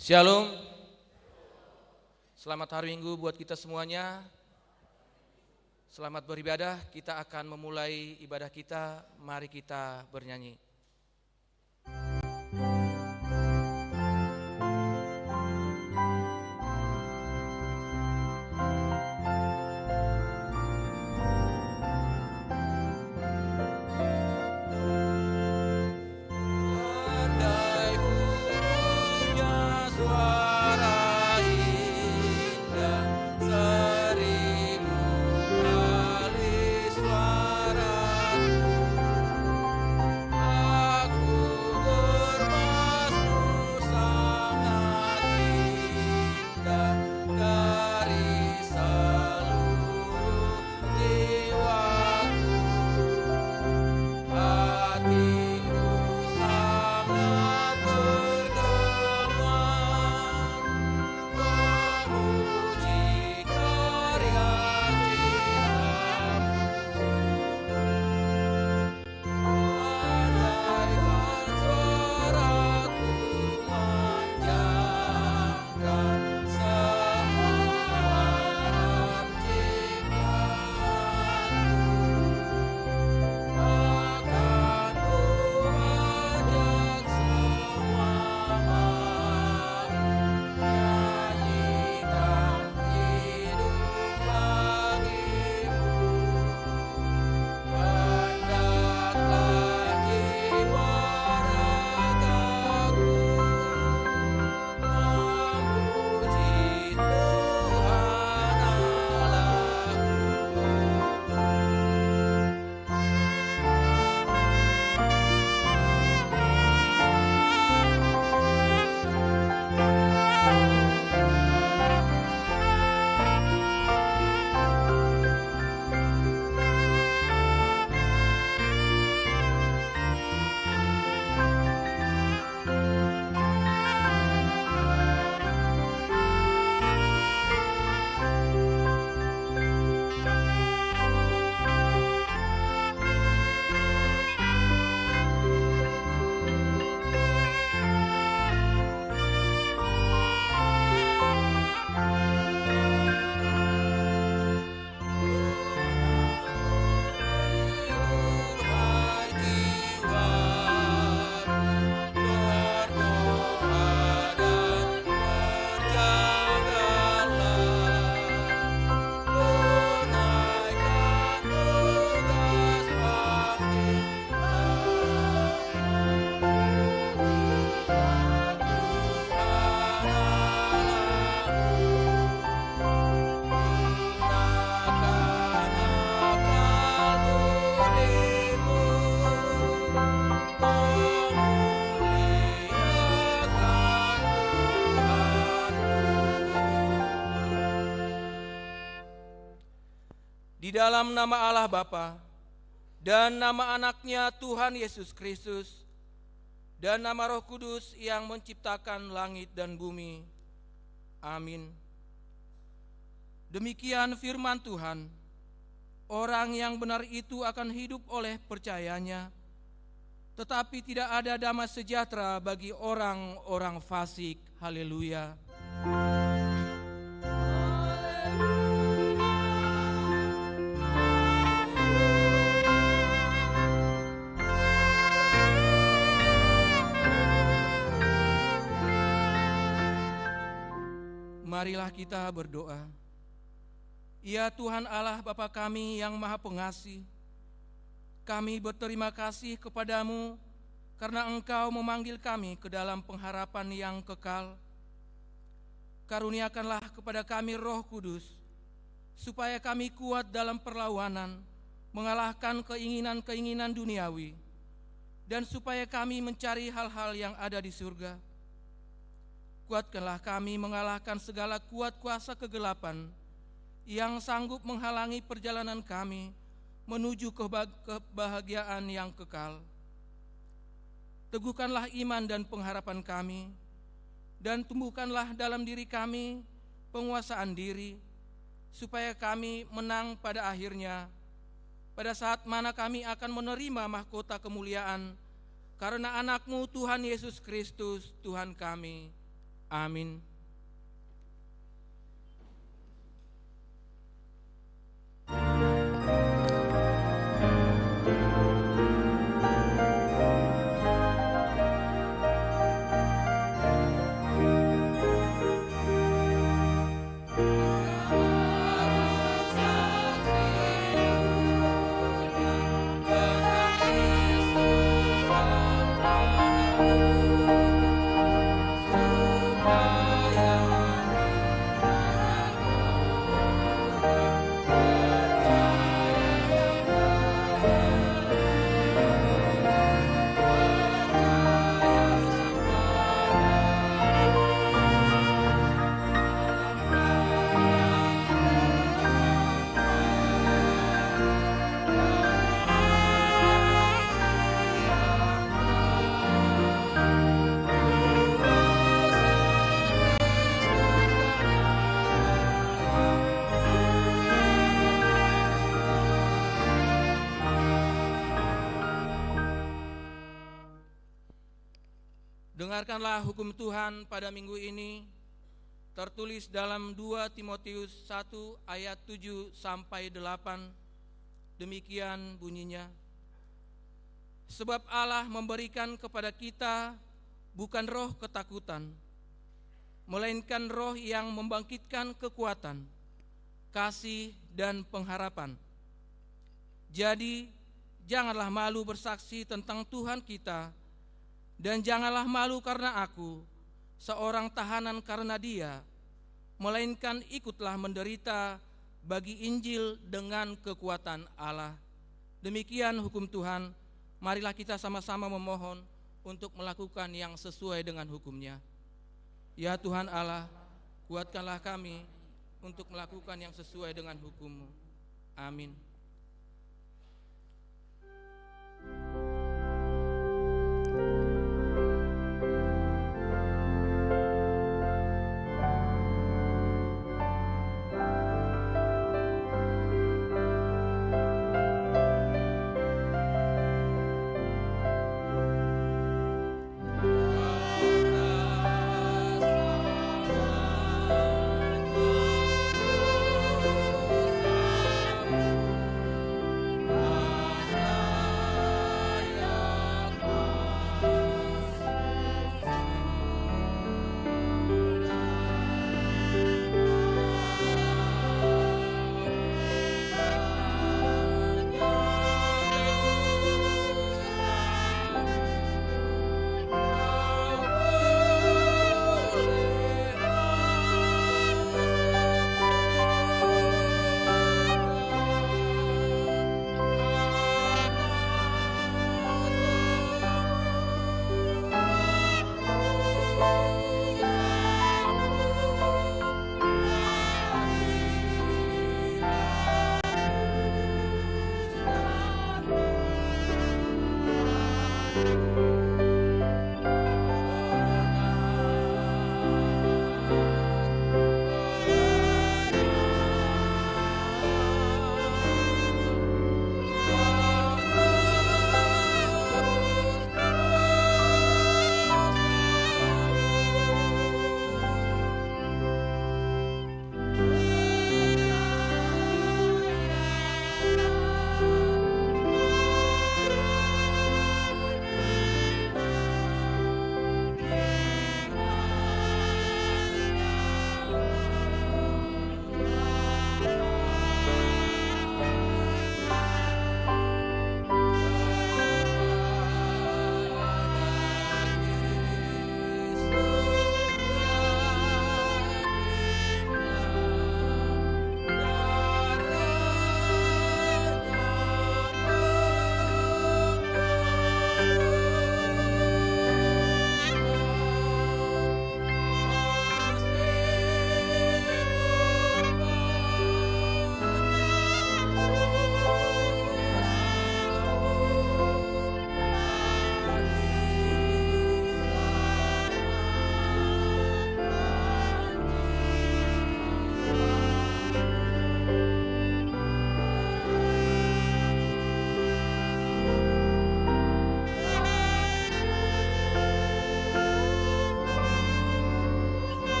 Shalom. Selamat hari Minggu buat kita semuanya. Selamat beribadah. Kita akan memulai ibadah kita. Mari kita bernyanyi. Di dalam nama Allah Bapa dan nama anaknya Tuhan Yesus Kristus dan nama Roh Kudus yang menciptakan langit dan bumi. Amin. Demikian firman Tuhan. Orang yang benar itu akan hidup oleh percayanya, tetapi tidak ada damai sejahtera bagi orang-orang fasik. Haleluya. Marilah kita berdoa. Ya Tuhan Allah Bapa kami yang Maha Pengasih, kami berterima kasih kepadamu karena Engkau memanggil kami ke dalam pengharapan yang kekal. Karuniakanlah kepada kami Roh Kudus, supaya kami kuat dalam perlawanan, mengalahkan keinginan-keinginan duniawi, dan supaya kami mencari hal-hal yang ada di surga. Kuatkanlah kami mengalahkan segala kuat kuasa kegelapan yang sanggup menghalangi perjalanan kami menuju kebahagiaan yang kekal. Teguhkanlah iman dan pengharapan kami, dan tumbuhkanlah dalam diri kami penguasaan diri, supaya kami menang pada akhirnya, pada saat mana kami akan menerima mahkota kemuliaan karena anak-Mu Tuhan Yesus Kristus Tuhan kami. Amin. Dengarkanlah hukum Tuhan pada minggu ini, tertulis dalam 2 Timotius 1 ayat 7 sampai 8. Demikian bunyinya. Sebab Allah memberikan kepada kita bukan roh ketakutan, melainkan roh yang membangkitkan kekuatan, kasih dan pengharapan. Jadi janganlah malu bersaksi tentang Tuhan kita, dan janganlah malu karena aku, seorang tahanan karena Dia, melainkan ikutlah menderita bagi Injil dengan kekuatan Allah. Demikian hukum Tuhan, marilah kita sama-sama memohon untuk melakukan yang sesuai dengan hukum-Nya. Ya Tuhan Allah, kuatkanlah kami untuk melakukan yang sesuai dengan hukum-Mu. Amin.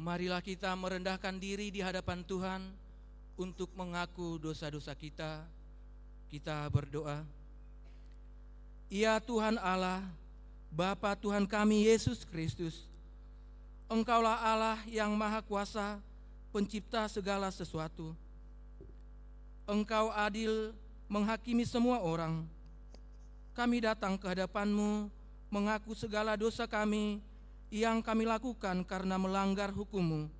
Marilah kita merendahkan diri di hadapan Tuhan untuk mengaku dosa-dosa kita. Kita berdoa. Ya Tuhan Allah, Bapa Tuhan kami Yesus Kristus, Engkaulah Allah yang Maha Kuasa, pencipta segala sesuatu. Engkau adil menghakimi semua orang. Kami datang ke hadapan-Mu mengaku segala dosa kami yang kami lakukan karena melanggar hukum-Mu,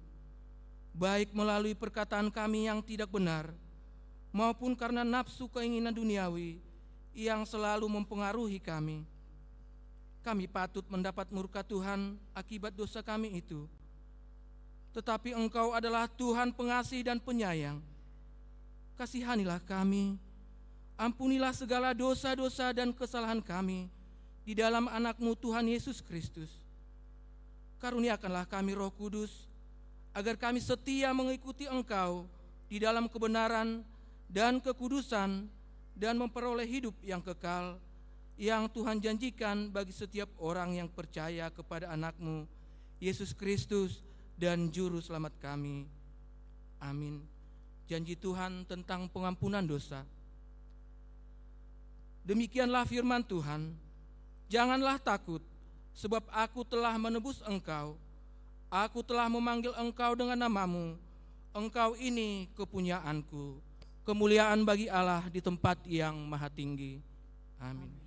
baik melalui perkataan kami yang tidak benar, maupun karena nafsu keinginan duniawi yang selalu mempengaruhi kami. Kami patut mendapat murka Tuhan akibat dosa kami itu. Tetapi Engkau adalah Tuhan pengasih dan penyayang. Kasihanilah kami, ampunilah segala dosa-dosa dan kesalahan kami di dalam Anak-Mu Tuhan Yesus Kristus. Karuniakanlah kami Roh Kudus, agar kami setia mengikuti Engkau di dalam kebenaran dan kekudusan dan memperoleh hidup yang kekal, yang Tuhan janjikan bagi setiap orang yang percaya kepada Anak-Mu, Yesus Kristus dan Juru Selamat kami. Amin. Janji Tuhan tentang pengampunan dosa. Demikianlah firman Tuhan, janganlah takut, sebab aku telah menebus engkau. Aku telah memanggil engkau dengan namamu. Engkau ini kepunyaanku. Kemuliaan bagi Allah di tempat yang maha tinggi. Amin.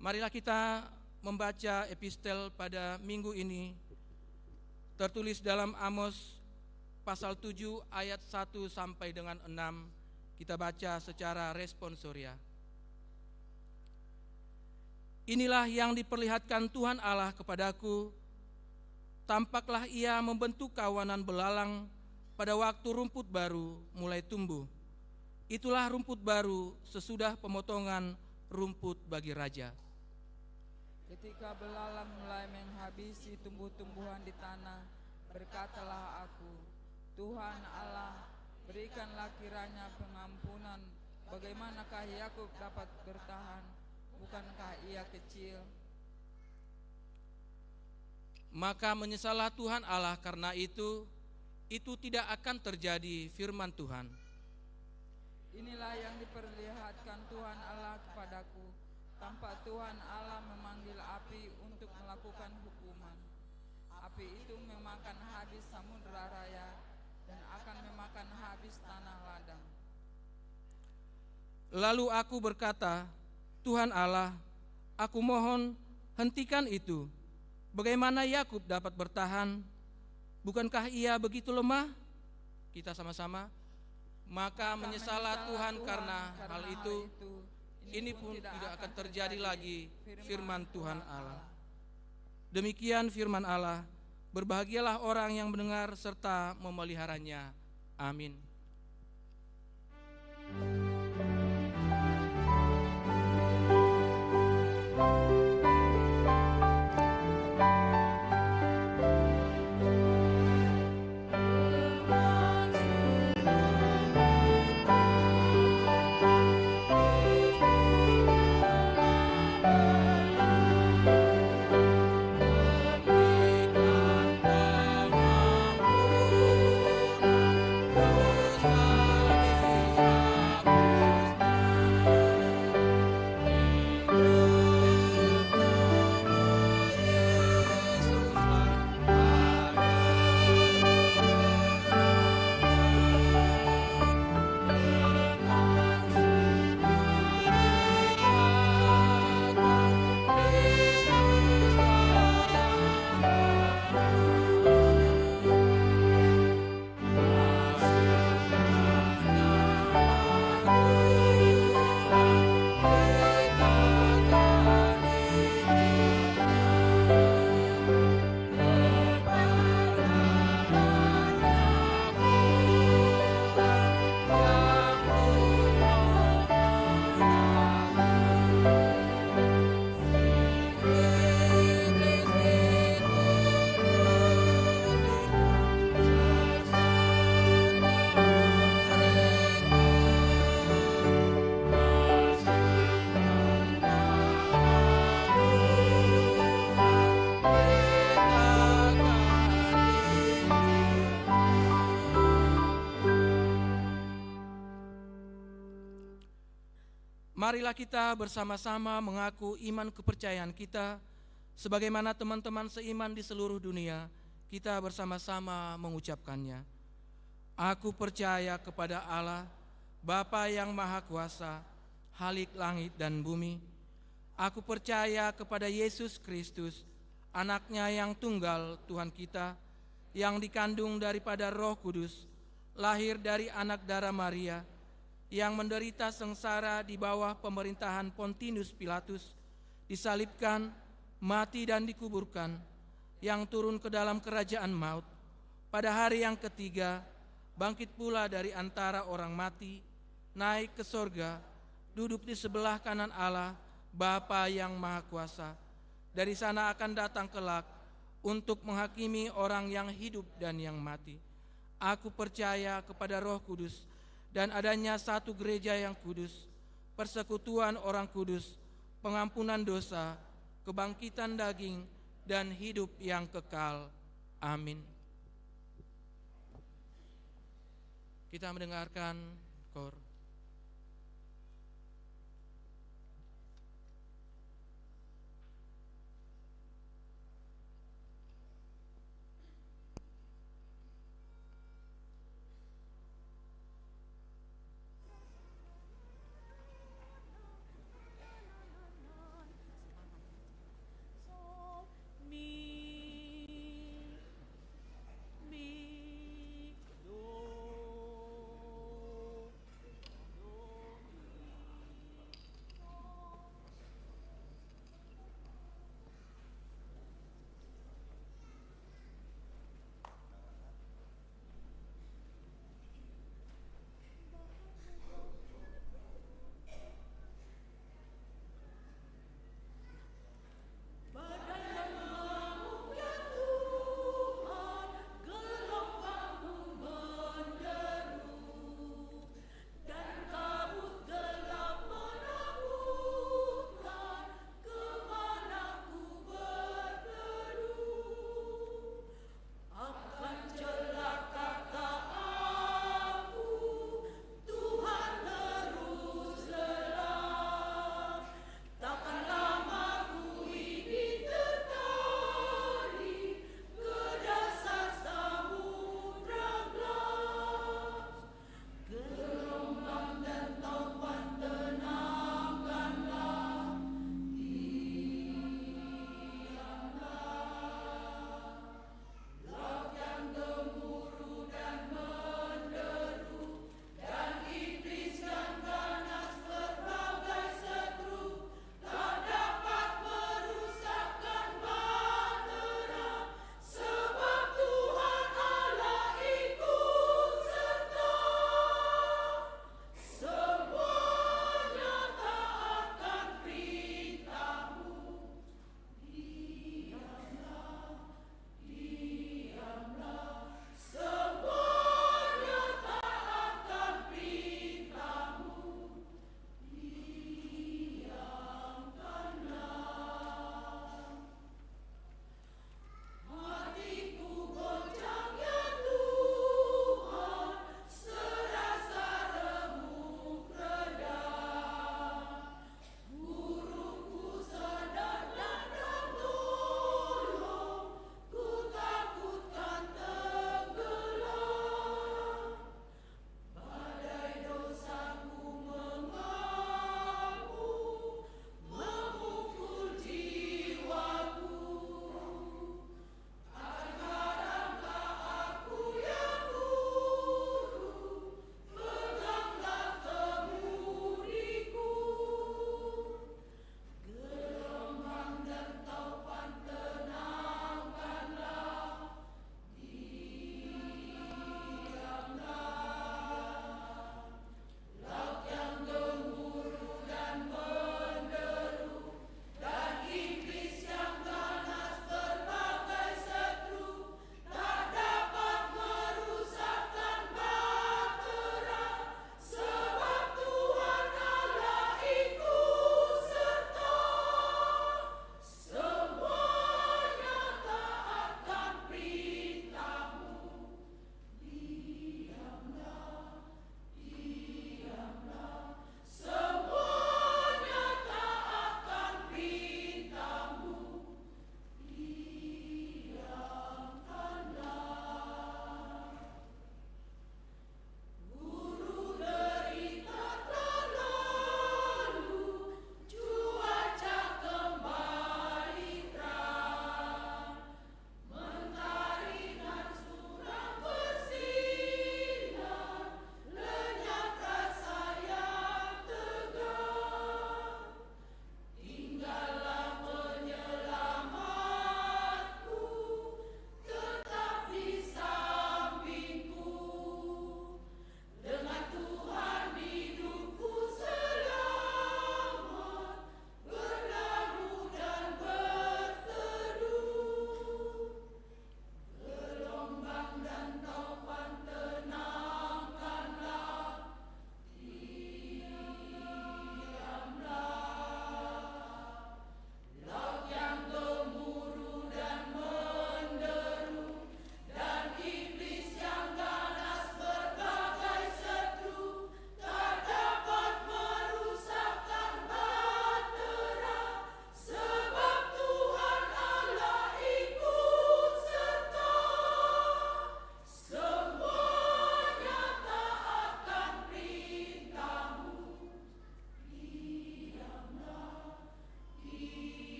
Marilah kita membaca epistel pada minggu ini, tertulis dalam Amos pasal 7 ayat 1 sampai dengan 6. Kita baca secara responsoria. Inilah yang diperlihatkan Tuhan Allah kepadaku, tampaklah Ia membentuk kawanan belalang pada waktu rumput baru mulai tumbuh. Itulah rumput baru sesudah pemotongan rumput bagi raja. Ketika belalang mulai menghabisi tumbuh-tumbuhan di tanah, berkatalah aku, Tuhan Allah, berikanlah kiranya pengampunan. Bagaimanakah Yakub dapat bertahan? Bukankah ia kecil? Maka menyesallah Tuhan Allah karena itu tidak akan terjadi, firman Tuhan. Inilah yang diperlihatkan Tuhan Allah kepadaku. Tampak Tuhan Allah memanggil api untuk melakukan hukuman. Api itu memakan habis samudera raya dan akan memakan habis tanah ladang. Lalu aku berkata, Tuhan Allah, aku mohon hentikan itu. Bagaimana Yakub dapat bertahan? Bukankah ia begitu lemah? Kita sama-sama. Maka menyesallah Tuhan karena hal itu. Ini pun tidak akan terjadi lagi, firman Tuhan Allah. Demikian firman Allah. Berbahagialah orang yang mendengar serta memeliharanya. Amin. Marilah kita bersama-sama mengaku iman kepercayaan kita, sebagaimana teman-teman seiman di seluruh dunia, kita bersama-sama mengucapkannya. Aku percaya kepada Allah, Bapa yang Maha Kuasa, Khalik langit dan bumi. Aku percaya kepada Yesus Kristus, Anaknya yang tunggal Tuhan kita, yang dikandung daripada Roh Kudus, lahir dari anak darah Maria, yang menderita sengsara di bawah pemerintahan Pontius Pilatus, disalibkan, mati dan dikuburkan, yang turun ke dalam kerajaan maut, pada hari yang ketiga bangkit pula dari antara orang mati, naik ke sorga, duduk di sebelah kanan Allah, Bapa yang Maha Kuasa. Dari sana akan datang kelak untuk menghakimi orang yang hidup dan yang mati. Aku percaya kepada Roh Kudus dan adanya satu gereja yang kudus, persekutuan orang kudus, pengampunan dosa, kebangkitan daging, dan hidup yang kekal. Amin. Kita mendengarkan KOR.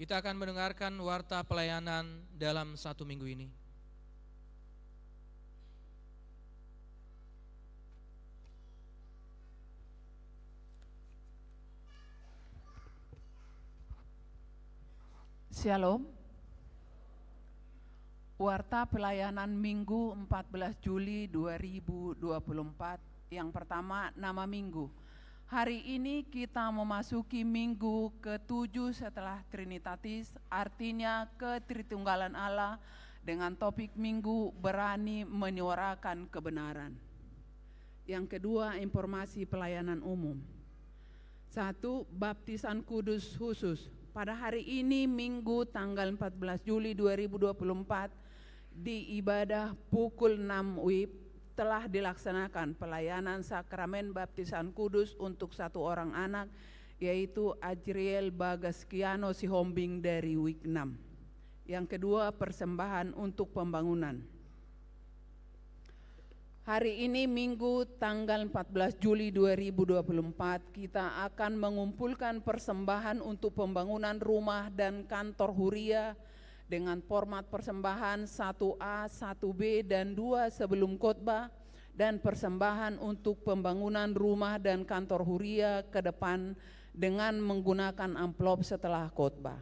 Kita akan mendengarkan warta pelayanan dalam 1 minggu ini. Shalom. Warta pelayanan Minggu 14 Juli 2024. Yang pertama, nama minggu. Hari ini kita memasuki minggu ke-7 setelah Trinitatis, artinya ketritunggalan Allah, dengan topik minggu berani menyuarakan kebenaran. Yang kedua, informasi pelayanan umum. 1. Baptisan kudus khusus. Pada hari ini Minggu tanggal 14 Juli 2024 di ibadah pukul 6 WIB telah dilaksanakan pelayanan sakramen baptisan kudus untuk 1 orang anak, yaitu Ajriel Bagaskiano Sihombing dari WIK 6. Yang kedua, persembahan untuk pembangunan. Hari ini Minggu tanggal 14 Juli 2024 kita akan mengumpulkan persembahan untuk pembangunan rumah dan kantor Huria dengan format persembahan 1A, 1B, dan 2 sebelum khotbah, dan persembahan untuk pembangunan rumah dan kantor Huria ke depan dengan menggunakan amplop setelah khotbah.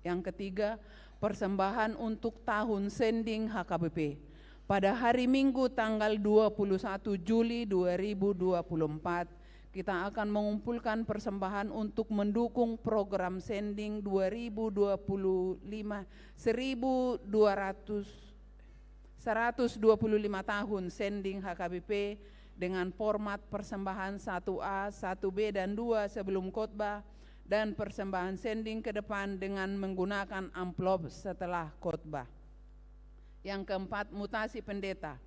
Yang ketiga, persembahan untuk tahun sending HKBP. Pada hari Minggu tanggal 21 Juli 2024, kita akan mengumpulkan persembahan untuk mendukung program sending 125 tahun sending HKBP dengan format persembahan 1A, 1B, dan 2 sebelum khotbah, dan persembahan sending ke depan dengan menggunakan amplop setelah khotbah. Yang keempat, mutasi pendeta.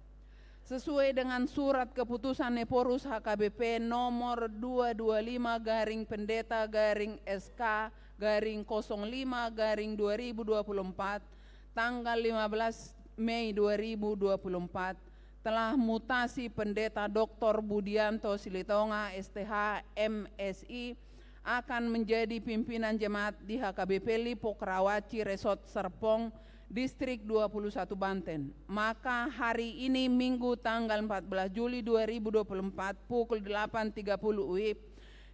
Sesuai dengan surat keputusan Neporus HKBP nomor 225-pendeta-SK-05-2024 tanggal 15 Mei 2024 telah mutasi pendeta Dr. Budianto Silitonga STH MSI akan menjadi pimpinan jemaat di HKBP Lipo Karawaci Resort Serpong, Distrik 21 Banten. Maka hari ini Minggu tanggal 14 Juli 2024 pukul 8.30 WIB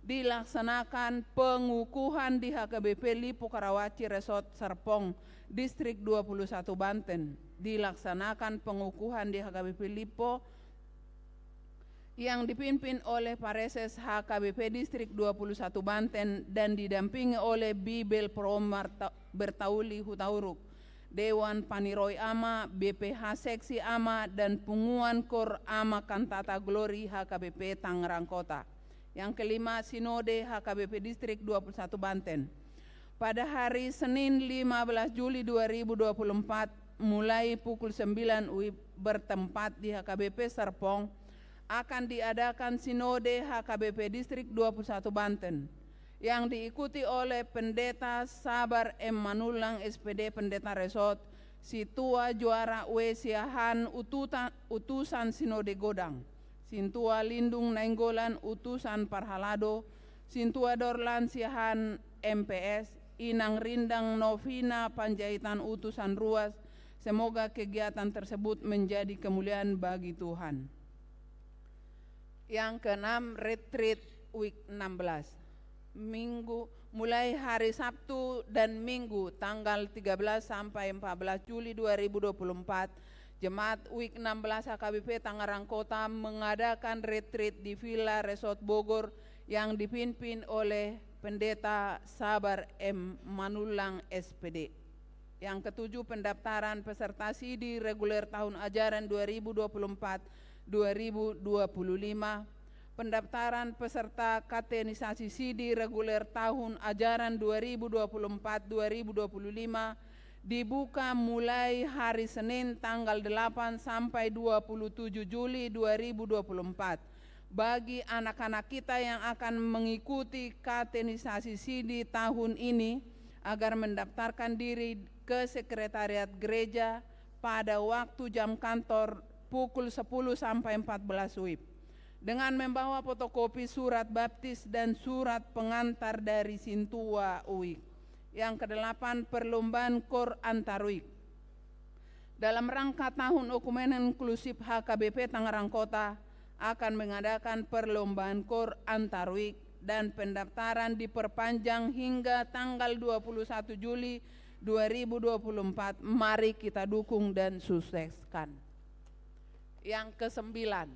dilaksanakan pengukuhan di HKBP Lipo Karawaci Resort Serpong, Distrik 21 Banten. Dilaksanakan pengukuhan di HKBP Lipo yang dipimpin oleh Pareses HKBP Distrik 21 Banten dan didampingi oleh Bibel Prom Bertauli Hutauruk, Dewan Paniroy Ama, BPH Seksi Ama, dan Punguan Kor Ama Kantata Glory HKBP Tangerang Kota. Yang kelima, Sinode HKBP Distrik 21 Banten. Pada hari Senin 15 Juli 2024 mulai pukul 9 WIB bertempat di HKBP Serpong akan diadakan Sinode HKBP Distrik 21 Banten yang diikuti oleh Pendeta Sabar M. Manulang SPD Pendeta Resort, Situa Juara W. Siahan Utusan Sinode Godang, Sintua Lindung Nainggolan Utusan Parhalado, Sintua Dorlan Siahan MPS, Inang Rindang Novina Panjaitan Utusan Ruas. Semoga kegiatan tersebut menjadi kemuliaan bagi Tuhan. Yang keenam, retreat week 16. Minggu mulai hari Sabtu dan Minggu tanggal 13 sampai 14 Juli 2024, Jemaat Week 16 HKBP Tangerang Kota mengadakan retreat di Villa Resort Bogor yang dipimpin oleh Pendeta Sabar M. Manulang SPD. Yang ketujuh, pendaftaran peserta CD reguler tahun ajaran 2024-2025. Pendaftaran peserta katenisasi CD reguler tahun ajaran 2024-2025 dibuka mulai hari Senin tanggal 8 sampai 27 Juli 2024 bagi anak-anak kita yang akan mengikuti katenisasi CD tahun ini agar mendaftarkan diri ke sekretariat gereja pada waktu jam kantor pukul 10 sampai 14 WIB. Dengan membawa fotokopi surat baptis dan surat pengantar dari Sintua UIK. Yang kedelapan, perlombaan KOR antar week. Dalam rangka Tahun Okumenen Inklusif HKBP Tangerang Kota akan mengadakan perlombaan KOR antar week dan pendaftaran diperpanjang hingga tanggal 21 Juli 2024. Mari kita dukung dan sukseskan. Yang kesembilan,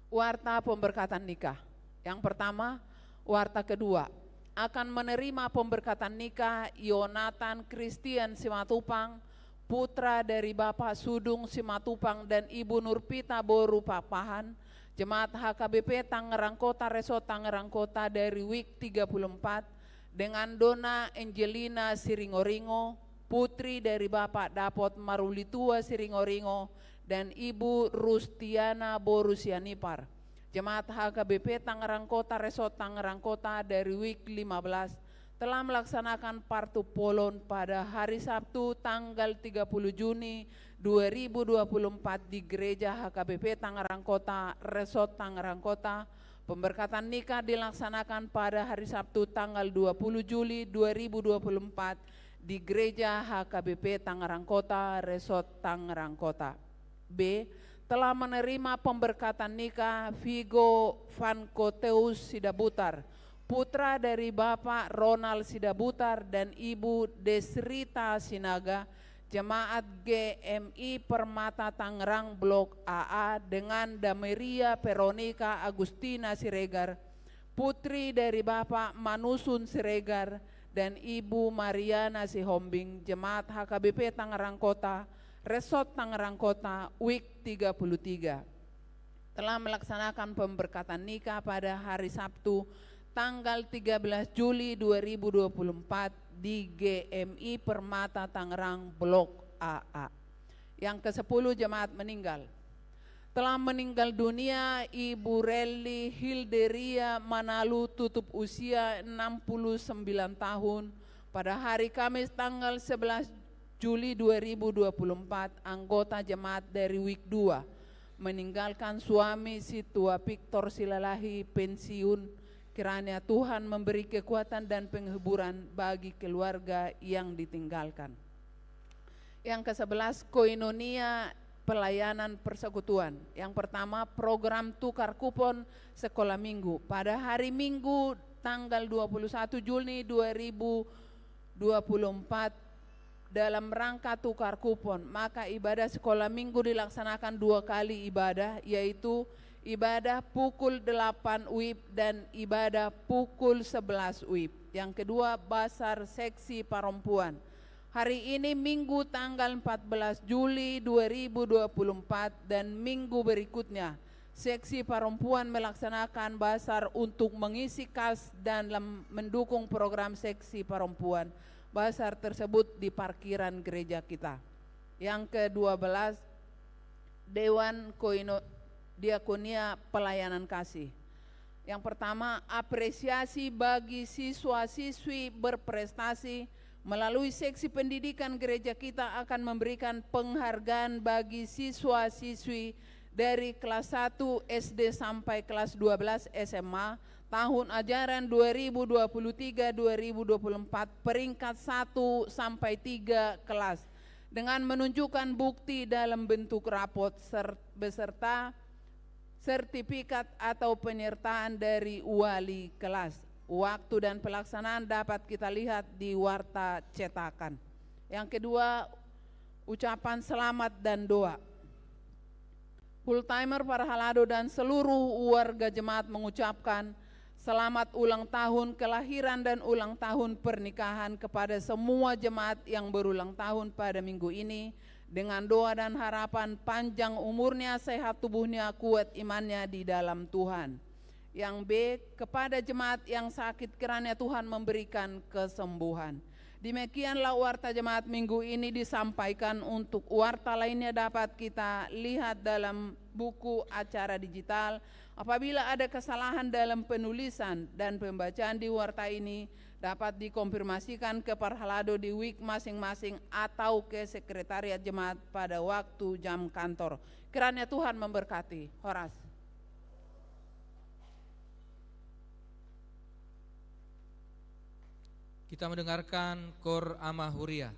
warta pemberkatan nikah. Yang pertama, warta kedua, akan menerima pemberkatan nikah Yonatan Christian Simatupang, putra dari Bapak Sudung Simatupang dan Ibu Nurpita Boru Papahan, Jemaat HKBP Tangerang Kota Resort Tangerang Kota dari week 34, dengan Dona Angelina Siringoringo, putri dari Bapak Dapot Marulitua Siringoringo dan Ibu Rustiana Boru Sianipar. Jemaat HKBP Tangerang Kota Resort Tangerang Kota dari week 15 telah melaksanakan partu polon pada hari Sabtu tanggal 30 Juni 2024 di Gereja HKBP Tangerang Kota Resort Tangerang Kota. Pemberkatan nikah dilaksanakan pada hari Sabtu tanggal 20 Juli 2024 di Gereja HKBP Tangerang Kota Resort Tangerang Kota. B. Telah menerima pemberkatan nikah Vigo Van Koteus Sidabutar, putra dari Bapak Ronald Sidabutar dan Ibu Desrita Sinaga, Jemaat GMI Permata Tangerang Blok AA, dengan Dameria Veronica Agustina Siregar, putri dari Bapak Manusun Siregar dan Ibu Mariana Sihombing, Jemaat HKBP Tangerang Kota Resort Tangerang Kota week 33. Telah melaksanakan pemberkatan nikah pada hari Sabtu tanggal 13 Juli 2024 di GMI Permata Tangerang Blok AA. Yang ke-10, jemaat meninggal. Telah meninggal dunia Ibu Relly Hilderia Manalu tutup usia 69 tahun pada hari Kamis tanggal 11 Juli 2024, anggota jemaat dari week 2, meninggalkan suami si tua Victor Silalahi pensiun. Kiranya Tuhan memberi kekuatan dan penghiburan bagi keluarga yang ditinggalkan. Yang ke-11, koinonia pelayanan persekutuan. Yang pertama, program tukar kupon sekolah minggu. Pada hari Minggu tanggal 21 Juni 2024, dalam rangka tukar kupon, maka ibadah sekolah minggu dilaksanakan 2 kali ibadah, yaitu ibadah pukul 8 WIB dan ibadah pukul 11 WIB. Yang kedua, basar seksi perempuan. Hari ini Minggu tanggal 14 Juli 2024 dan minggu berikutnya, seksi perempuan melaksanakan basar untuk mengisi kas dan mendukung program seksi perempuan. Basar tersebut di parkiran gereja kita. Yang ke-12, Dewan Diakonia Pelayanan Kasih. Yang pertama, apresiasi bagi siswa-siswi berprestasi. Melalui seksi pendidikan gereja kita akan memberikan penghargaan bagi siswa-siswi dari kelas 1 SD sampai kelas 12 SMA tahun ajaran 2023-2024 peringkat 1 sampai 3 kelas dengan menunjukkan bukti dalam bentuk rapot beserta sertifikat atau penyertaan dari wali kelas. Waktu dan pelaksanaan dapat kita lihat di warta cetakan. Yang kedua, ucapan selamat dan doa. Full timer para halado dan seluruh warga jemaat mengucapkan selamat ulang tahun kelahiran dan ulang tahun pernikahan kepada semua jemaat yang berulang tahun pada minggu ini, dengan doa dan harapan panjang umurnya, sehat tubuhnya, kuat imannya di dalam Tuhan. Yang B, kepada jemaat yang sakit kiranya Tuhan memberikan kesembuhan. Demikianlah warta jemaat minggu ini disampaikan. Untuk warta lainnya dapat kita lihat dalam buku acara digital. Apabila ada kesalahan dalam penulisan dan pembacaan di warta ini, dapat dikonfirmasikan ke Parhalado di week masing-masing atau ke sekretariat jemaat pada waktu jam kantor. Kiranya Tuhan memberkati. Horas. Kita mendengarkan Kor Ama Huria.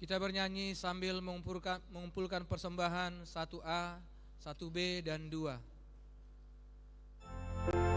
Kita bernyanyi sambil mengumpulkan persembahan 1A, 1B, dan 2. Yesus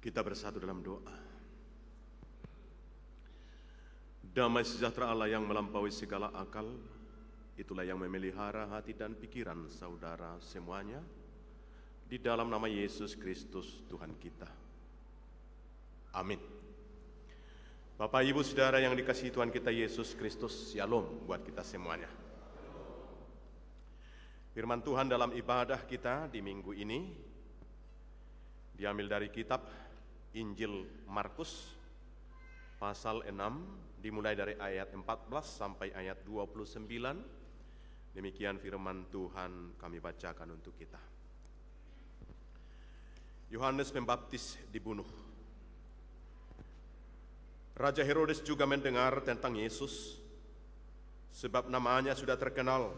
Kita bersatu dalam doa. Damai sejahtera Allah yang melampaui segala akal, itulah yang memelihara hati dan pikiran saudara semuanya, di dalam nama Yesus Kristus Tuhan kita. Amin. Bapak, Ibu, Saudara yang dikasihi Tuhan kita Yesus Kristus, Shalom buat kita semuanya. Firman Tuhan dalam ibadah kita di minggu ini diambil dari kitab Injil Markus pasal 6, dimulai dari ayat 14 sampai ayat 29. Demikian firman Tuhan kami bacakan untuk kita. Yohanes Pembaptis dibunuh. Raja Herodes juga mendengar tentang Yesus, sebab namanya sudah terkenal,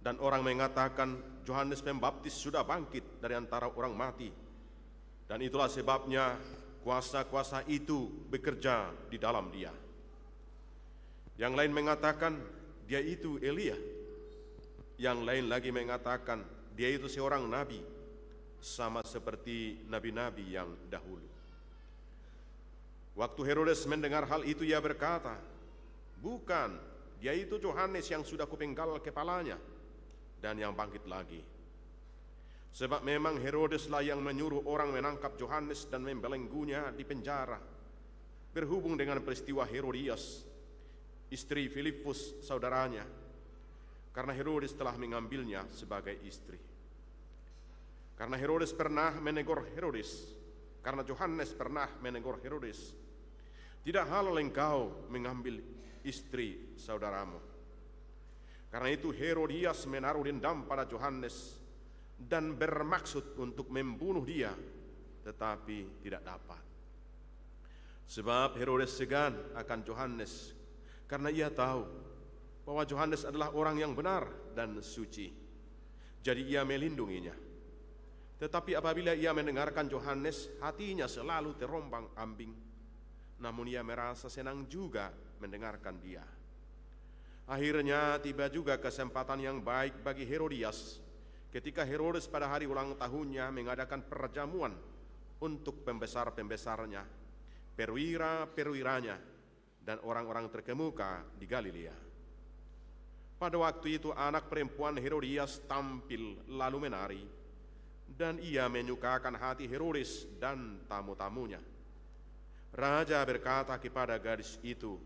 dan orang mengatakan Yohanes Pembaptis sudah bangkit dari antara orang mati. Dan itulah sebabnya kuasa-kuasa itu bekerja di dalam dia. Yang lain mengatakan dia itu Elia. Yang lain lagi mengatakan dia itu seorang nabi, sama seperti nabi-nabi yang dahulu. Waktu Herodes mendengar hal itu, ia berkata, "Bukan, dia itu Yohanes yang sudah kupenggal kepalanya dan yang bangkit lagi." Sebab memang Herodeslah yang menyuruh orang menangkap Yohanes dan membelenggunya di penjara, berhubung dengan peristiwa Herodias, istri Filipus saudaranya, karena Herodes telah mengambilnya sebagai istri. Karena Herodes pernah menegur Herodes, karena Yohanes pernah menegur Herodes, "Tidak halal engkau mengambil istri saudaramu." Karena itu Herodias menaruh dendam pada Yohanes dan bermaksud untuk membunuh dia, tetapi tidak dapat. Sebab Herodes segan akan Yohanes, karena ia tahu bahwa Yohanes adalah orang yang benar dan suci. Jadi ia melindunginya. Tetapi apabila ia mendengarkan Yohanes, hatinya selalu terombang-ambing. Namun ia merasa senang juga mendengarkan dia. Akhirnya tiba juga kesempatan yang baik bagi Herodias, ketika Herodes pada hari ulang tahunnya mengadakan perjamuan untuk pembesar-pembesarnya, perwira-perwiranya, dan orang-orang terkemuka di Galilea. Pada waktu itu anak perempuan Herodias tampil lalu menari, dan ia menyukakan hati Herodes dan tamu-tamunya. Raja berkata kepada gadis itu,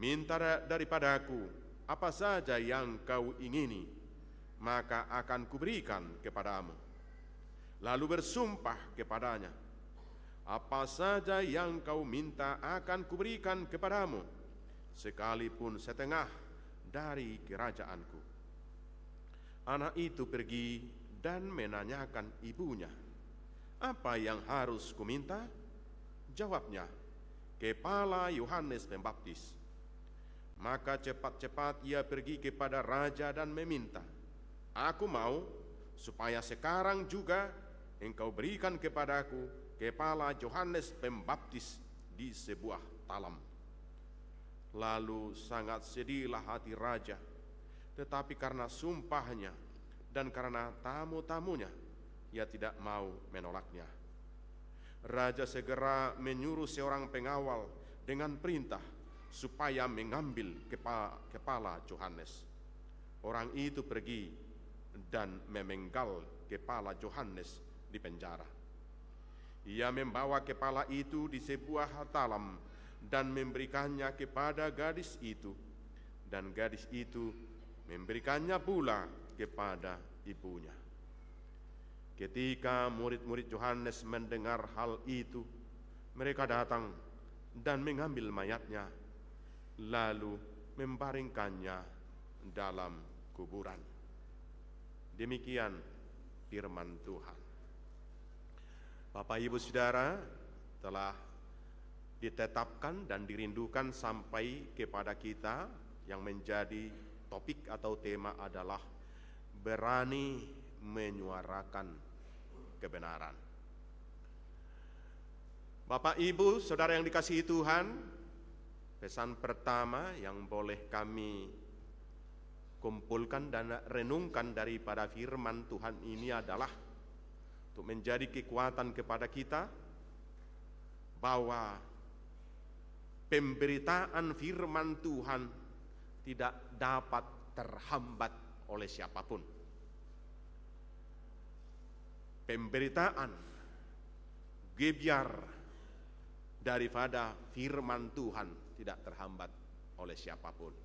"Minta daripadaku apa saja yang kau ingini, maka akan kuberikan kepadamu." Lalu bersumpah kepadanya, "Apa saja yang kau minta akan kuberikan kepadamu, sekalipun setengah dari kerajaanku." Anak itu pergi dan menanyakan ibunya, "Apa yang harus kuminta?" Jawabnya, "Kepala Yohanes Pembaptis." Maka cepat-cepat ia pergi kepada raja dan meminta, "Aku mau supaya sekarang juga engkau berikan kepadaku kepala Yohanes Pembaptis di sebuah talam." Lalu sangat sedihlah hati raja, tetapi karena sumpahnya dan karena tamu-tamunya, ia tidak mau menolaknya. Raja segera menyuruh seorang pengawal dengan perintah supaya mengambil kepala Yohanes. Orang itu pergi dan memenggal kepala Yohanes di penjara. Ia membawa kepala itu di sebuah talam dan memberikannya kepada gadis itu, dan gadis itu memberikannya pula kepada ibunya. Ketika murid-murid Yohanes mendengar hal itu, mereka datang dan mengambil mayatnya, lalu membaringkannya dalam kuburan. Demikian firman Tuhan. Bapak, Ibu, Saudara, telah ditetapkan dan dirindukan sampai kepada kita yang menjadi topik atau tema adalah berani menyuarakan kebenaran. Bapak, Ibu, Saudara yang dikasihi Tuhan, pesan pertama yang boleh kami kumpulkan dan renungkan daripada firman Tuhan ini adalah untuk menjadi kekuatan kepada kita bahwa pemberitaan firman Tuhan tidak dapat terhambat oleh siapapun. Pemberitaan gebiar daripada firman Tuhan tidak terhambat oleh siapapun.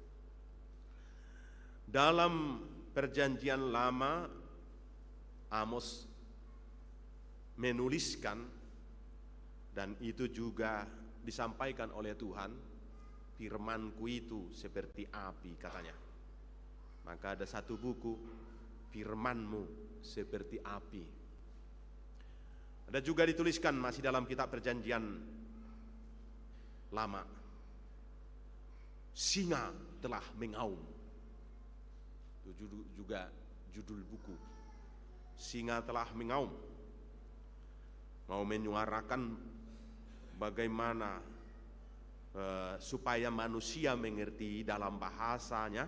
Dalam Perjanjian Lama, Amos menuliskan, dan itu juga disampaikan oleh Tuhan, firman-Ku itu seperti api, katanya. Maka ada satu buku, firman-Mu seperti api. Ada juga dituliskan masih dalam kitab Perjanjian Lama, singa telah mengaum. Itu juga judul buku, singa telah mengaum, mau menyuarakan bagaimana supaya manusia mengerti dalam bahasanya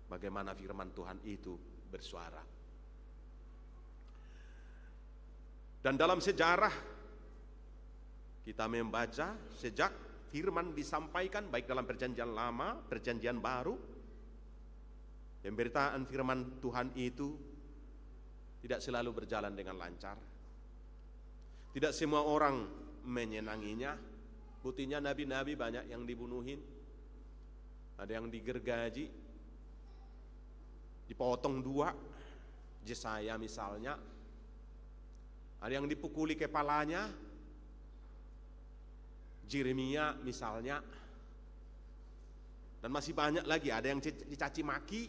bagaimana firman Tuhan itu bersuara. Dan dalam sejarah kita membaca sejak firman disampaikan baik dalam Perjanjian Lama, Perjanjian Baru, pemberitaan firman Tuhan itu tidak selalu berjalan dengan lancar. Tidak semua orang menyenanginya. Buktinya nabi-nabi banyak yang dibunuhin, ada yang digergaji, dipotong dua, Yesaya misalnya, ada yang dipukuli kepalanya, Yeremia misalnya, dan masih banyak lagi, ada yang dicaci maki,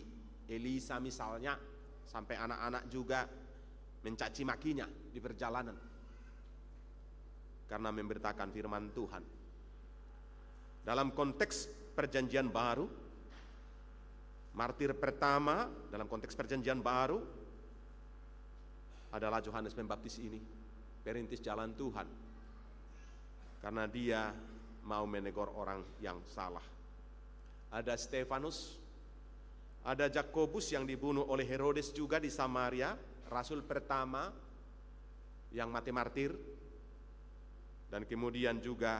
Elisa misalnya, sampai anak-anak juga mencaci makinya di perjalanan karena memberitakan firman Tuhan. Dalam konteks Perjanjian Baru, martir pertama dalam konteks Perjanjian Baru adalah Yohanes Pembaptis ini, perintis jalan Tuhan, karena dia mau menegur orang yang salah. Ada Stefanus, ada Yakobus yang dibunuh oleh Herodes juga di Samaria, rasul pertama yang mati martir. Dan kemudian juga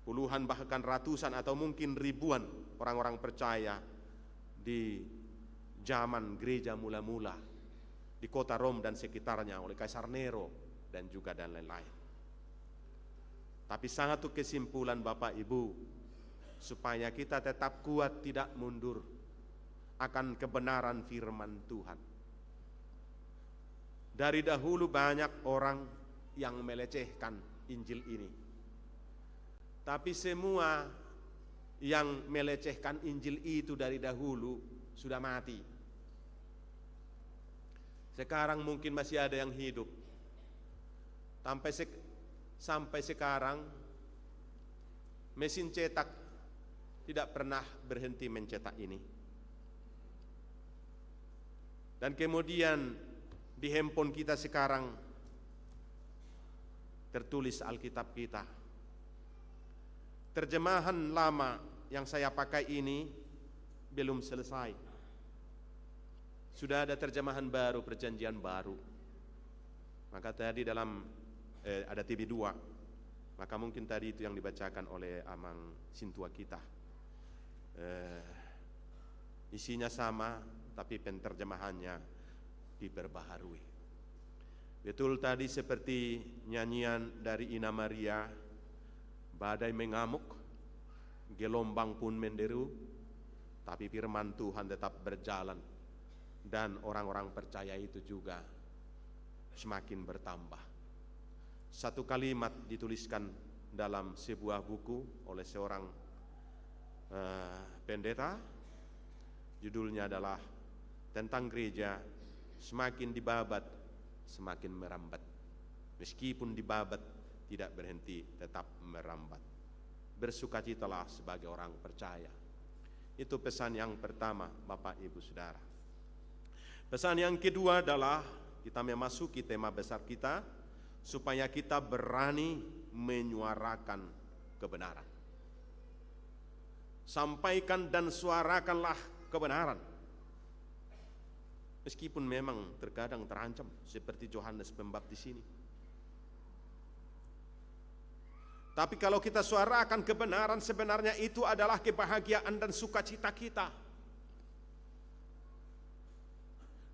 puluhan bahkan ratusan atau mungkin ribuan orang-orang percaya di zaman gereja mula-mula di kota Rom dan sekitarnya oleh Kaisar Nero dan juga dan lain-lain. Tapi satu kesimpulan Bapak Ibu, supaya kita tetap kuat tidak mundur akan kebenaran firman Tuhan. Dari dahulu banyak orang yang melecehkan Injil ini. Tapi semua yang melecehkan Injil itu dari dahulu sudah mati. Sekarang mungkin masih ada yang hidup. Sampai sekarang mesin cetak tidak pernah berhenti mencetak ini. Dan kemudian di handphone kita sekarang tertulis Alkitab kita. Terjemahan lama yang saya pakai ini belum selesai. Sudah ada terjemahan baru, Perjanjian Baru. Maka tadi dalam ada TV2, maka mungkin tadi itu yang dibacakan oleh Amang Sintua kita. Isinya sama, tapi penterjemahannya diperbaharui. Betul tadi seperti nyanyian dari Ina Maria, badai mengamuk, gelombang pun menderu, tapi firman Tuhan tetap berjalan, dan orang-orang percaya itu juga semakin bertambah. Satu kalimat dituliskan dalam sebuah buku oleh seorang pendeta, judulnya adalah tentang gereja semakin dibabat, semakin merambat. Meskipun dibabat, tidak berhenti, tetap merambat. Bersukacitalah sebagai orang percaya. Itu pesan yang pertama, Bapak Ibu Saudara. Pesan yang kedua adalah kita memasuki tema besar kita, supaya kita berani menyuarakan kebenaran. Sampaikan dan suarakanlah kebenaran. Meskipun memang terkadang terancam seperti Yohanes Pembaptis ini. Tapi kalau kita suarakan kebenaran, sebenarnya itu adalah kebahagiaan dan sukacita kita.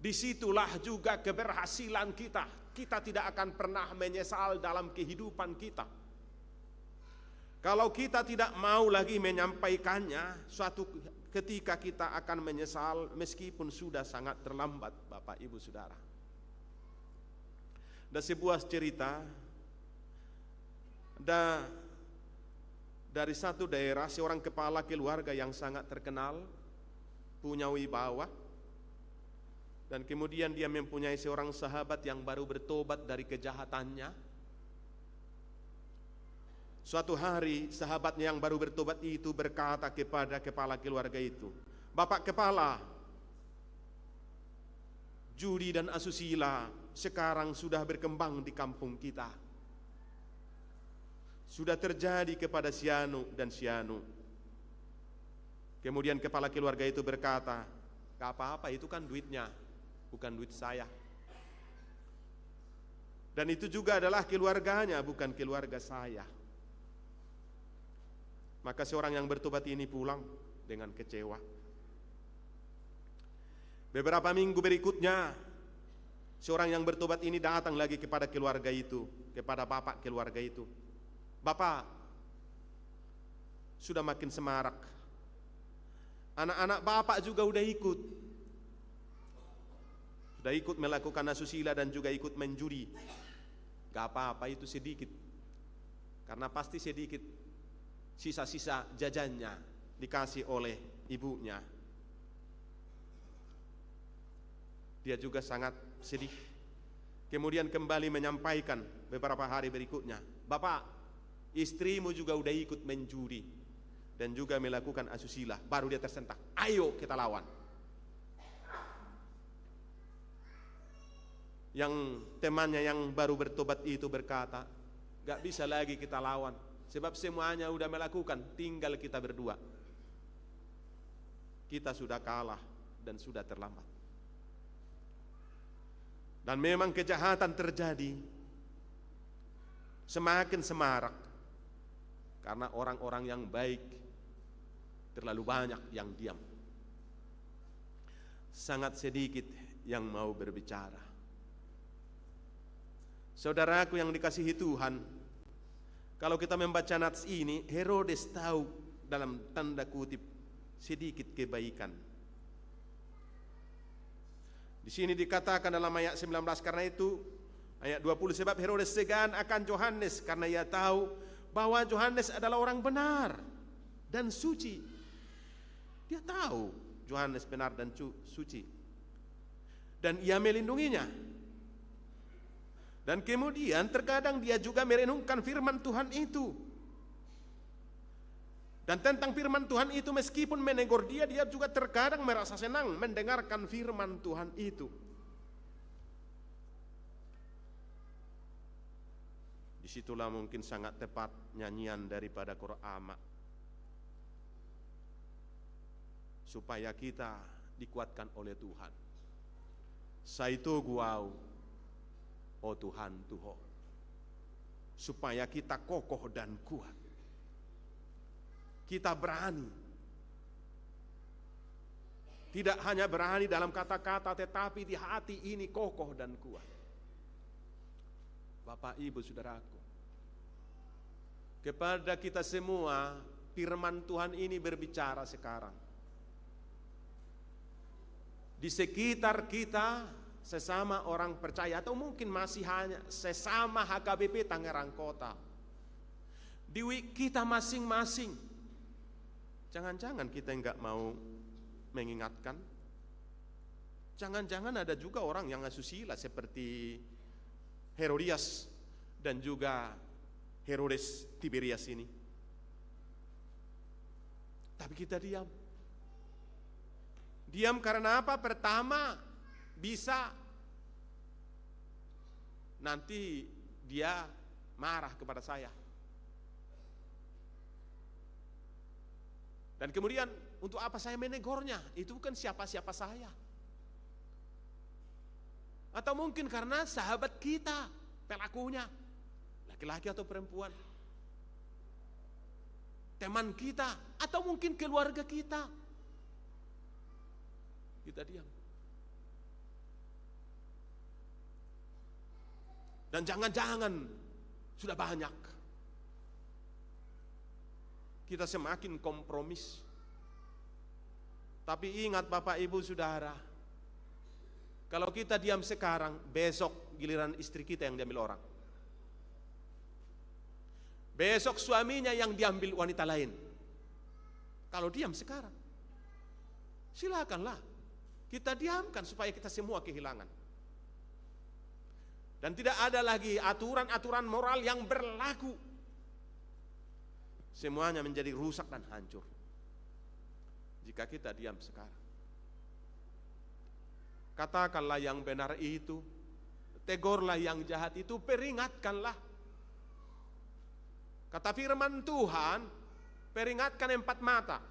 Disitulah juga keberhasilan kita. Kita tidak akan pernah menyesal dalam kehidupan kita. Kalau kita tidak mau lagi menyampaikannya, suatu ketika kita akan menyesal meskipun sudah sangat terlambat, Bapak Ibu Saudara. Ada sebuah cerita dari satu daerah, seorang kepala keluarga yang sangat terkenal, punya wibawa, dan kemudian dia mempunyai seorang sahabat yang baru bertobat dari kejahatannya. Suatu hari sahabatnya yang baru bertobat itu berkata kepada kepala keluarga itu, "Bapak kepala, judi dan asusila sekarang sudah berkembang di kampung kita. Sudah terjadi kepada si anu dan si anu." Kemudian kepala keluarga itu berkata, "Gak apa-apa, itu kan duitnya, bukan duit saya. Dan itu juga adalah keluarganya, bukan keluarga saya." Maka seorang yang bertobat ini pulang dengan kecewa. Beberapa minggu berikutnya, seorang yang bertobat ini datang lagi kepada keluarga itu, kepada bapak keluarga itu. "Bapak, sudah makin semarak. Anak-anak bapak juga udah ikut. Sudah ikut melakukan asusila dan juga ikut menjudi. Gak apa-apa, itu sedikit. Karena pasti sedikit sisa-sisa jajannya dikasih oleh ibunya." Dia juga sangat sedih. Kemudian kembali menyampaikan beberapa hari berikutnya, "Bapak, istrimu juga udah ikut menjudi dan juga melakukan asusila." Baru dia tersentak, "Ayo kita lawan." Yang temannya yang baru bertobat itu berkata, "Gak bisa lagi kita lawan, sebab semuanya udah melakukan, tinggal kita berdua. Kita sudah kalah dan sudah terlambat." Dan memang kejahatan terjadi semakin semarak karena orang-orang yang baik terlalu banyak yang diam. Sangat sedikit yang mau berbicara. Saudaraku yang dikasihi Tuhan, kalau kita membaca nats ini, Herodes tahu dalam tanda kutip sedikit kebaikan. Di sini dikatakan dalam ayat 19, karena itu ayat 20, sebab Herodes segan akan Yohanes karena ia tahu bahwa Yohanes adalah orang benar dan suci. Dia tahu Yohanes benar dan suci, dan ia melindunginya. Dan kemudian terkadang dia juga merenungkan firman Tuhan itu. Dan tentang firman Tuhan itu, meskipun menegur dia juga terkadang merasa senang mendengarkan firman Tuhan itu. Disitulah mungkin sangat tepat nyanyian daripada Korama, supaya kita dikuatkan oleh Tuhan. Saito guau, oh Tuhan Tuho, supaya kita kokoh dan kuat. Kita berani, tidak hanya berani dalam kata-kata, tetapi di hati ini kokoh dan kuat. Bapak Ibu Saudaraku, kepada kita semua firman Tuhan ini berbicara sekarang. Di sekitar kita, sesama orang percaya, atau mungkin masih hanya sesama HKBP Tangerang Kota, di kita masing-masing, jangan-jangan kita enggak mau mengingatkan. Jangan-jangan ada juga orang yang asusila seperti Herodias dan juga Herodes Tiberias ini. Tapi kita diam. Diam karena apa? Pertama, bisa nanti dia marah kepada saya. Dan kemudian untuk apa saya menegurnya? Itu bukan siapa-siapa saya. Atau mungkin karena sahabat kita pelakunya, laki-laki atau perempuan, teman kita, atau mungkin keluarga kita. Kita diam. Dan jangan-jangan sudah banyak kita semakin kompromis. Tapi ingat Bapak Ibu Saudara, kalau kita diam sekarang, besok giliran istri kita yang diambil orang. Besok suaminya yang diambil wanita lain. Kalau diam sekarang, silakanlah kita diamkan supaya kita semua kehilangan. Dan tidak ada lagi aturan-aturan moral yang berlaku. Semuanya menjadi rusak dan hancur jika kita diam sekarang. Katakanlah yang benar itu, tegurlah yang jahat itu, peringatkanlah. Kata firman Tuhan, peringatkan 4 mata.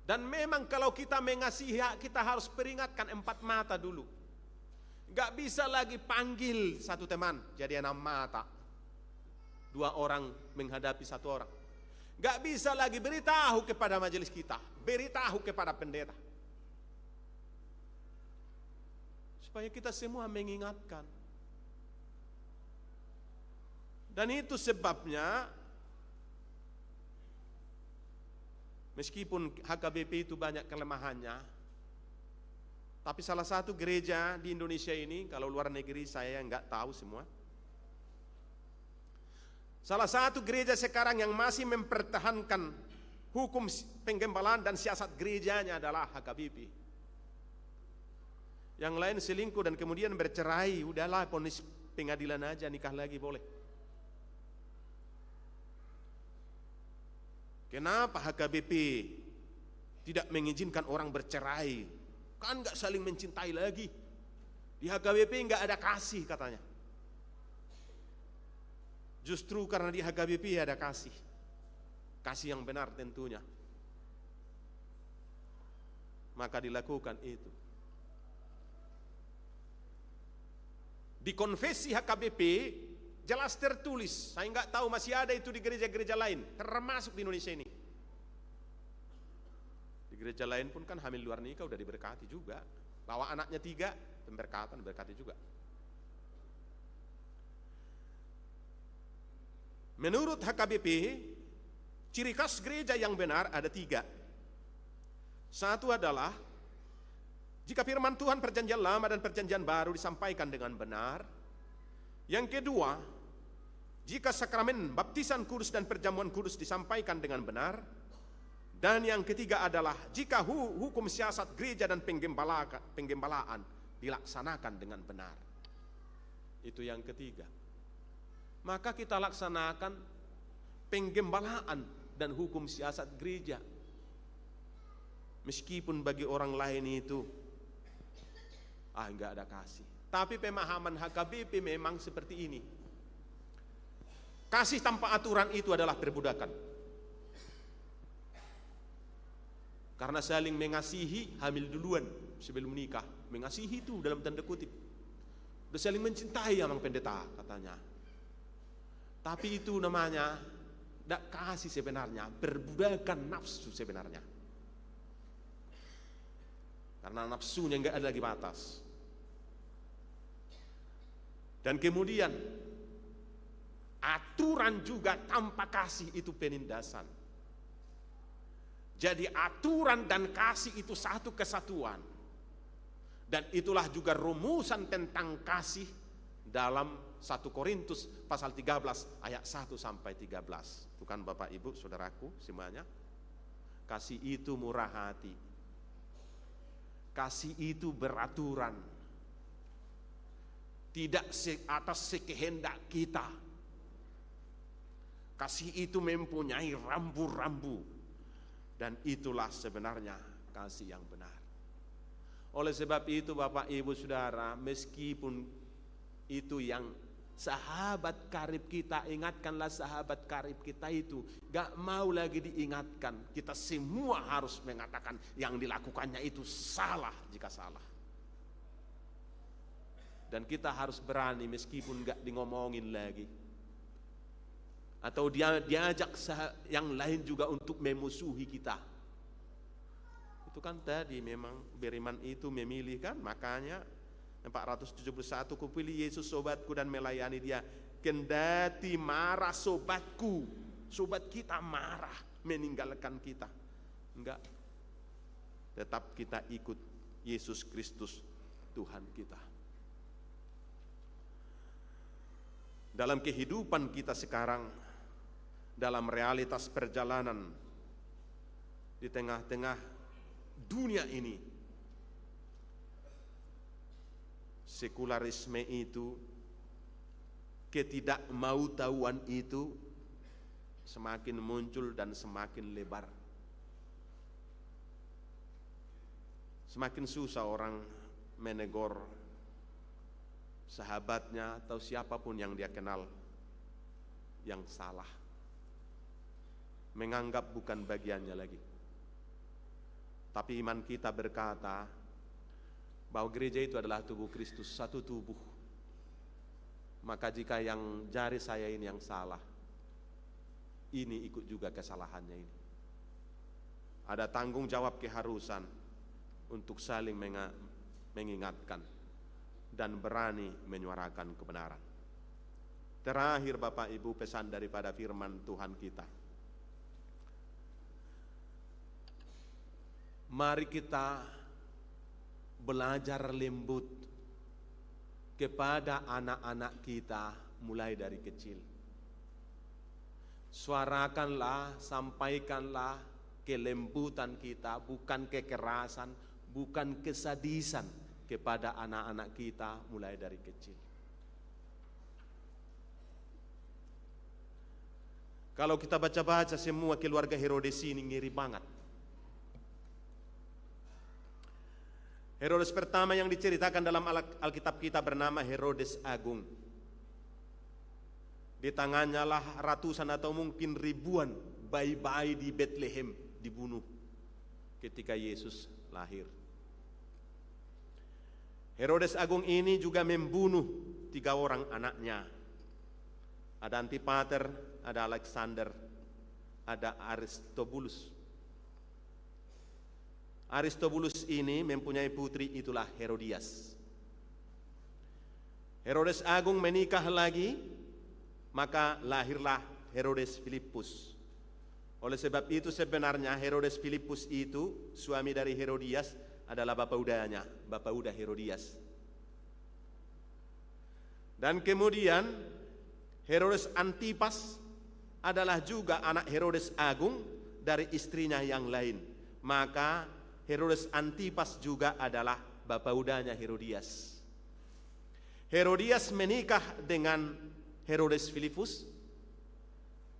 Dan memang kalau kita mengasihi, kita harus peringatkan 4 mata dulu. Gak bisa lagi panggil satu teman jadi 6 mata, 2 orang menghadapi 1 orang. Gak bisa lagi beritahu kepada majelis kita, beritahu kepada pendeta, supaya kita semua mengingatkan. Dan itu sebabnya meskipun HKBP itu banyak kelemahannya, tapi salah satu gereja di Indonesia ini, kalau luar negeri saya nggak tahu semua. Salah satu gereja sekarang yang masih mempertahankan hukum penggembalaan dan siasat gerejanya adalah HKBP. Yang lain selingkuh dan kemudian bercerai, udahlah vonis pengadilan aja, nikah lagi boleh. Kenapa HKBP tidak mengizinkan orang bercerai? Kan gak saling mencintai lagi. Di HKBP gak ada kasih katanya. Justru karena di HKBP ada kasih. Kasih yang benar tentunya. Maka dilakukan itu. Di konfesi HKBP jelas tertulis. Saya gak tahu masih ada itu di gereja-gereja lain, termasuk di Indonesia ini. Gereja lain pun kan hamil luar nikah udah diberkati juga. Bawa anaknya 3, pemberkatan berkati juga. Menurut HKBP, ciri khas gereja yang benar ada 3. Satu adalah jika firman Tuhan perjanjian lama dan perjanjian baru disampaikan dengan benar. Yang kedua, jika sakramen baptisan kudus dan perjamuan kudus disampaikan dengan benar. Dan yang ketiga adalah jika hukum siasat gereja dan penggembalaan dilaksanakan dengan benar. Itu yang ketiga. Maka kita laksanakan penggembalaan dan hukum siasat gereja. Meskipun bagi orang lain itu enggak ada kasih. Tapi pemahaman HKBP memang seperti ini. Kasih tanpa aturan itu adalah perbudakan. Karena saling mengasihi, hamil duluan sebelum menikah. Mengasihi itu dalam tanda kutip. Udah saling mencintai emang pendeta katanya. Tapi itu namanya tidak kasih sebenarnya, perbudakan nafsu sebenarnya. Karena nafsunya enggak ada lagi batas. Dan kemudian aturan juga tanpa kasih itu penindasan. Jadi aturan dan kasih itu satu kesatuan. Dan itulah juga rumusan tentang kasih dalam 1 Korintus pasal 13 ayat 1 sampai 13. Bukan Bapak Ibu Saudaraku semuanya. Kasih itu murah hati. Kasih itu beraturan. Tidak atas sekehendak kita. Kasih itu mempunyai rambu-rambu. Dan itulah sebenarnya kasih yang benar. Oleh sebab itu Bapak Ibu Saudara, meskipun itu yang sahabat karib kita, ingatkanlah sahabat karib kita itu, gak mau lagi diingatkan. Kita semua harus mengatakan yang dilakukannya itu salah jika salah. Dan kita harus berani meskipun gak ngomongin lagi. Atau dia diajak yang lain juga untuk memusuhi kita. Itu kan tadi memang beriman itu memilih kan, makanya 471 kupilih Yesus sobatku dan melayani dia. Kendati marah sobatku, sobat kita marah meninggalkan kita. Enggak, tetap kita ikut Yesus Kristus Tuhan kita. Dalam kehidupan kita sekarang, dalam realitas perjalanan di tengah-tengah dunia ini, sekularisme itu, ketidakmautawan itu semakin muncul dan semakin lebar. Semakin susah orang menegur sahabatnya atau siapapun yang dia kenal yang salah, menganggap bukan bagiannya lagi. Tapi iman kita berkata bahwa gereja itu adalah tubuh Kristus, satu tubuh. Maka jika yang jari saya ini yang salah, ini ikut juga kesalahannya ini. Ada tanggung jawab keharusan untuk saling mengingatkan dan berani menyuarakan kebenaran. Terakhir Bapak Ibu, pesan daripada firman Tuhan kita. Mari kita belajar lembut kepada anak-anak kita mulai dari kecil. Suarakanlah, sampaikanlah kelembutan kita, bukan kekerasan, bukan kesadisan kepada anak-anak kita mulai dari kecil. Kalau kita baca-baca semua keluarga Herodes ini ngeri banget. Herodes pertama yang diceritakan dalam Alkitab kita bernama Herodes Agung. Di tangannya lah ratusan atau mungkin ribuan bayi-bayi di Bethlehem dibunuh ketika Yesus lahir. Herodes Agung ini juga membunuh 3 orang anaknya. Ada Antipater, ada Alexander, ada Aristobulus. Aristobulus ini mempunyai putri, itulah Herodias. Herodes Agung menikah lagi, maka lahirlah Herodes Filipus. Oleh sebab itu sebenarnya Herodes Filipus itu suami dari Herodias adalah bapak udahnya, bapak udah Herodias. Dan kemudian Herodes Antipas adalah juga anak Herodes Agung dari istrinya yang lain. Maka Herodes Antipas juga adalah bapak udahnya Herodias. Herodias menikah dengan Herodes Filipus,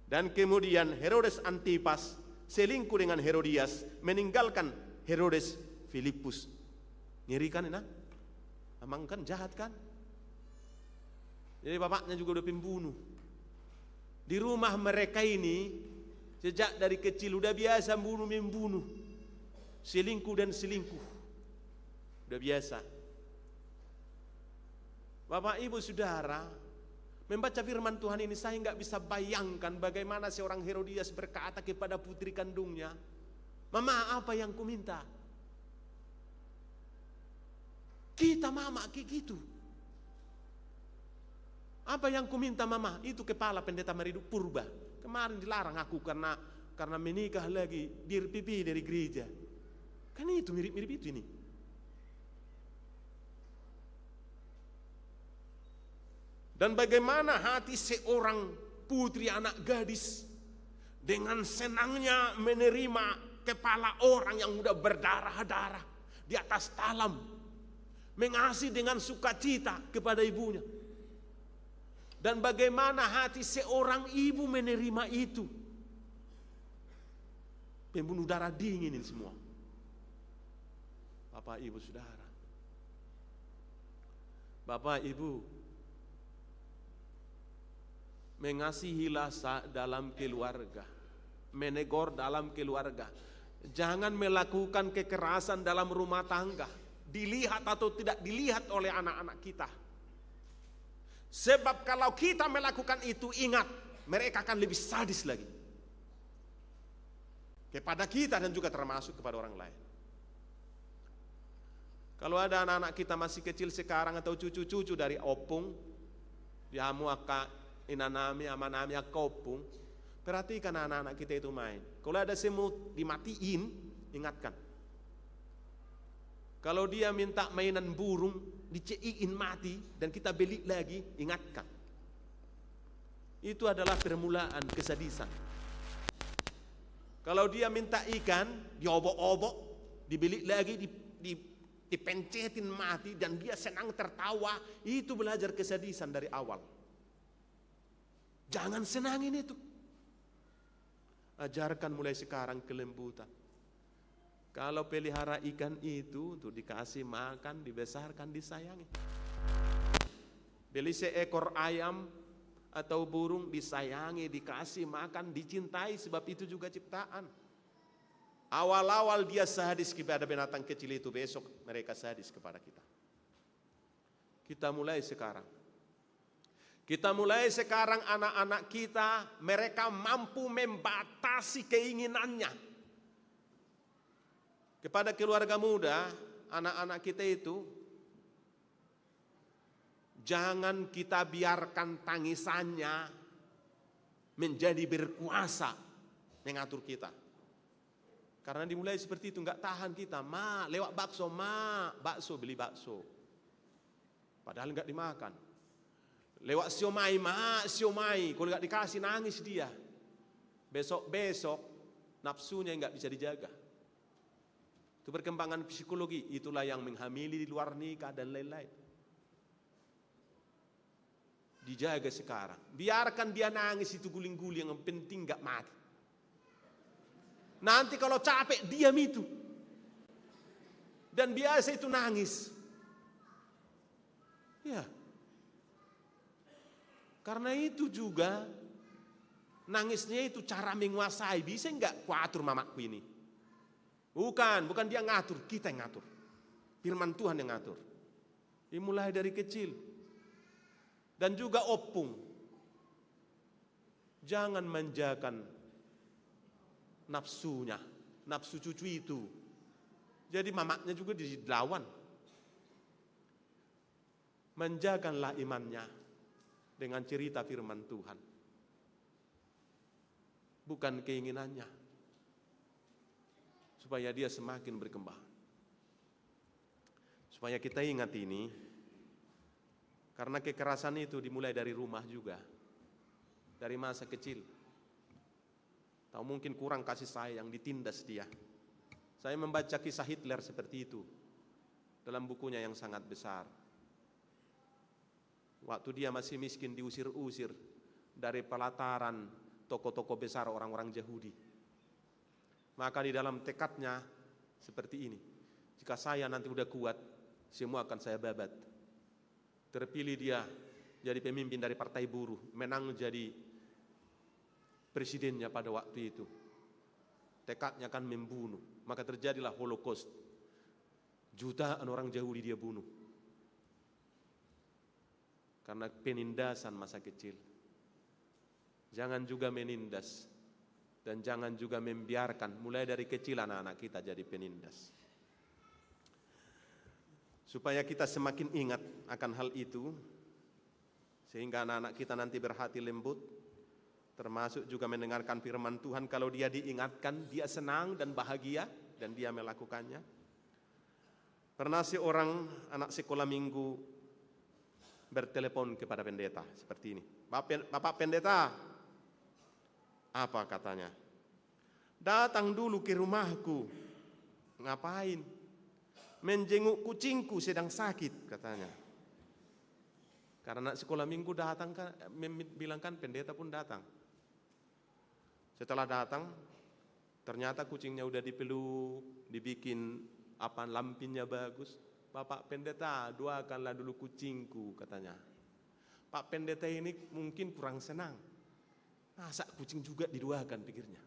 dan kemudian Herodes Antipas selingkuh dengan Herodias, meninggalkan Herodes Filipus. Ngeri kan ini? Emang kan jahat kan? Jadi bapaknya juga udah pembunuh. Di rumah mereka ini sejak dari kecil udah biasa membunuh, selingkuh dan selingkuh, udah biasa. Bapak Ibu Saudara, membaca firman Tuhan ini saya nggak bisa bayangkan bagaimana seorang Herodias berkata kepada putri kandungnya, "Mama, apa yang ku minta?" Kita mama kayak gitu. Apa yang ku minta mama? Itu kepala pendeta Maridu Purba. Kemarin dilarang aku karena menikah lagi, dirpipi dari gereja. Kan itu mirip-mirip itu ini. Dan bagaimana hati seorang putri anak gadis dengan senangnya menerima kepala orang yang udah berdarah-darah di atas talam, mengasihi dengan sukacita kepada ibunya. Dan bagaimana hati seorang ibu menerima itu. Pembunuh darah dingin ini semua. Bapak Ibu Saudara, Bapak Ibu, mengasihilah dalam keluarga, menegur dalam keluarga. Jangan melakukan kekerasan dalam rumah tangga, dilihat atau tidak dilihat oleh anak-anak kita. Sebab kalau kita melakukan itu, ingat, mereka akan lebih sadis lagi kepada kita dan juga termasuk kepada orang lain. Kalau ada anak-anak kita masih kecil sekarang atau cucu-cucu dari opung, diamu aka inanami amanami akopung, perhatikan anak-anak kita itu main. Kalau ada semut dimatiin, ingatkan. Kalau dia minta mainan burung, diceiin mati dan kita beli lagi, ingatkan. Itu adalah permulaan kesadisan. Kalau dia minta ikan, diobok-obok, dibeli lagi, dipencetin mati dan dia senang tertawa, itu belajar kesadisan dari awal. Jangan senangin itu. Ajarkan mulai sekarang kelembutan. Kalau pelihara ikan itu untuk dikasih makan, dibesarkan, disayangi. Beli seekor ayam atau burung, disayangi, dikasih makan, dicintai, sebab itu juga ciptaan. Awal-awal dia sadis kepada binatang kecil itu, besok mereka sadis kepada kita. Kita mulai sekarang. Kita mulai sekarang anak-anak kita, mereka mampu membatasi keinginannya. Kepada keluarga muda, anak-anak kita itu, jangan kita biarkan tangisannya menjadi berkuasa mengatur kita. Karena dimulai seperti itu, enggak tahan kita. Ma, lewat bakso, ma, bakso, beli bakso. Padahal enggak dimakan. Lewat siomay, ma, siomay. Kalau enggak dikasih, nangis dia. Besok-besok, nafsunya enggak bisa dijaga. Itu perkembangan psikologi, itulah yang menghamili di luar nikah dan lain-lain. Dijaga sekarang. Biarkan dia nangis itu guling-guling, yang penting enggak mati. Nanti kalau capek, diam itu. Dan biasa itu nangis. Ya. Karena itu juga, nangisnya itu cara menguasai. Bisa enggak kuatur mamaku ini? Bukan dia ngatur, kita yang ngatur. Firman Tuhan yang ngatur. Dimulai dari kecil. Dan juga opung. Jangan manjakan nafsunya, nafsu cucu itu. Jadi mamaknya juga dilawan. Menjagalah imannya dengan cerita firman Tuhan. Bukan keinginannya. Supaya dia semakin berkembang. Supaya kita ingat ini, karena kekerasan itu dimulai dari rumah juga. Dari masa kecil. Tahu mungkin kurang kasih sayang, ditindas dia. Saya membaca kisah Hitler seperti itu dalam bukunya yang sangat besar. Waktu dia masih miskin, diusir-usir dari pelataran toko-toko besar orang-orang Yahudi. Maka di dalam tekadnya seperti ini. Jika saya nanti udah kuat, semua akan saya babat. Terpilih dia jadi pemimpin dari partai buruh, menang jadi presidennya pada waktu itu. Tekadnya akan membunuh. Maka terjadilah Holocaust. Jutaan orang Yahudi dia bunuh. Karena penindasan masa kecil. Jangan juga menindas. Dan jangan juga membiarkan mulai dari kecil anak-anak kita jadi penindas. Supaya kita semakin ingat akan hal itu. Sehingga anak-anak kita nanti berhati lembut. Termasuk juga mendengarkan firman Tuhan. Kalau dia diingatkan, dia senang dan bahagia. Dan dia melakukannya. Pernah seorang anak sekolah minggu bertelepon kepada pendeta seperti ini. Bapak pendeta, apa katanya? Datang dulu ke rumahku. Ngapain? Menjenguk kucingku sedang sakit katanya. Karena anak sekolah minggu datang kan, bilangkan pendeta pun datang. Setelah datang, ternyata kucingnya udah dipeluk, dibikin lampinnya bagus. Bapak pendeta, doakanlah dulu kucingku katanya. Pak pendeta ini mungkin kurang senang. Masa kucing juga didoakan pikirnya.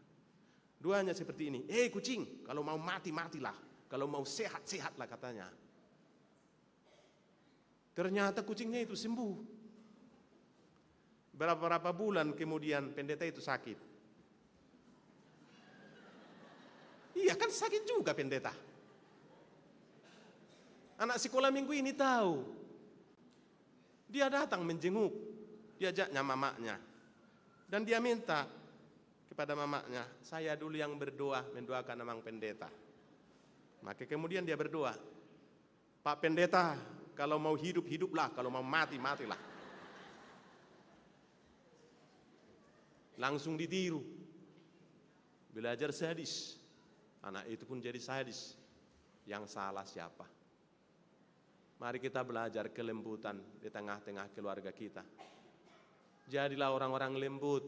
Doanya seperti ini. Kucing, kalau mau mati, matilah. Kalau mau sehat, sehatlah katanya. Ternyata kucingnya itu sembuh. Berapa bulan kemudian pendeta itu sakit. Iya kan sakit juga pendeta. Anak sekolah minggu ini tahu. Dia datang menjenguk, diajaknya mamanya. Dan dia minta kepada mamanya, saya dulu yang berdoa, mendoakan Amang Pendeta. Maka kemudian dia berdoa, Pak Pendeta, kalau mau hidup, hiduplah, kalau mau mati, matilah. Langsung ditiru. Belajar sadis. Anak itu pun jadi sadis. Yang salah siapa? Mari kita belajar kelembutan di tengah-tengah keluarga kita. Jadilah orang-orang lembut.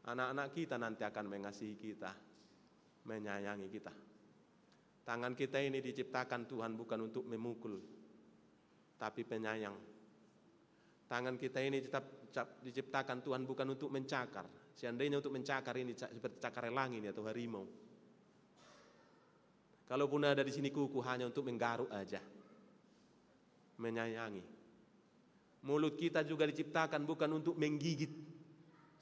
Anak-anak kita nanti akan mengasihi kita, menyayangi kita. Tangan kita ini diciptakan Tuhan bukan untuk memukul, tapi penyayang. Tangan kita ini diciptakan Tuhan bukan untuk mencakar. Seandainya untuk mencakar ini seperti cakar elang ini atau harimau. Kalaupun ada di sini kuku hanya untuk menggaruk aja. Menyayangi. Mulut kita juga diciptakan bukan untuk menggigit.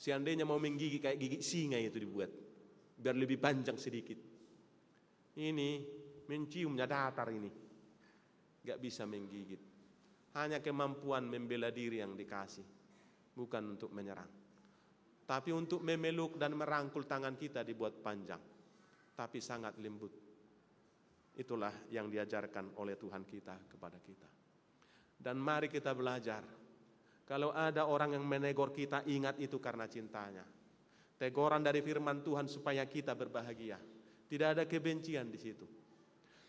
Seandainya mau menggigit kayak gigi singa itu dibuat. Biar lebih panjang sedikit. Ini menciumnya datar ini. Gak bisa menggigit. Hanya kemampuan membela diri yang dikasih. Bukan untuk menyerang. Tapi untuk memeluk dan merangkul tangan kita dibuat panjang. Tapi sangat lembut. Itulah yang diajarkan oleh Tuhan kita kepada kita. Dan mari kita belajar. Kalau ada orang yang menegur kita, ingat itu karena cintanya. Teguran dari firman Tuhan supaya kita berbahagia. Tidak ada kebencian di situ.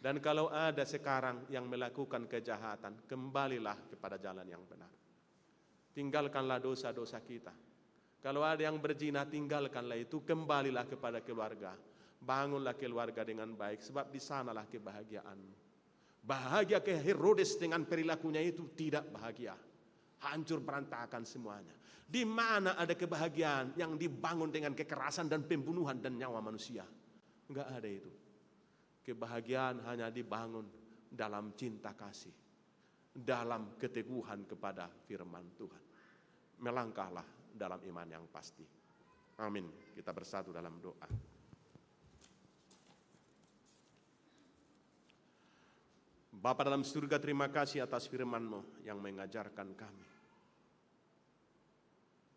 Dan kalau ada sekarang yang melakukan kejahatan, kembalilah kepada jalan yang benar. Tinggalkanlah dosa-dosa kita. Kalau ada yang berzina, tinggalkanlah itu, kembalilah kepada keluarga. Bangunlah keluarga dengan baik, sebab di sanalah kebahagiaanmu. Bahagia ke Herodes dengan perilakunya itu tidak bahagia. Hancur berantakan semuanya. Di mana ada kebahagiaan yang dibangun dengan kekerasan dan pembunuhan dan nyawa manusia? Enggak ada itu. Kebahagiaan hanya dibangun dalam cinta kasih. Dalam keteguhan kepada firman Tuhan. Melangkahlah dalam iman yang pasti. Amin. Kita bersatu dalam doa. Bapa dalam surga, terima kasih atas firman-Mu yang mengajarkan kami.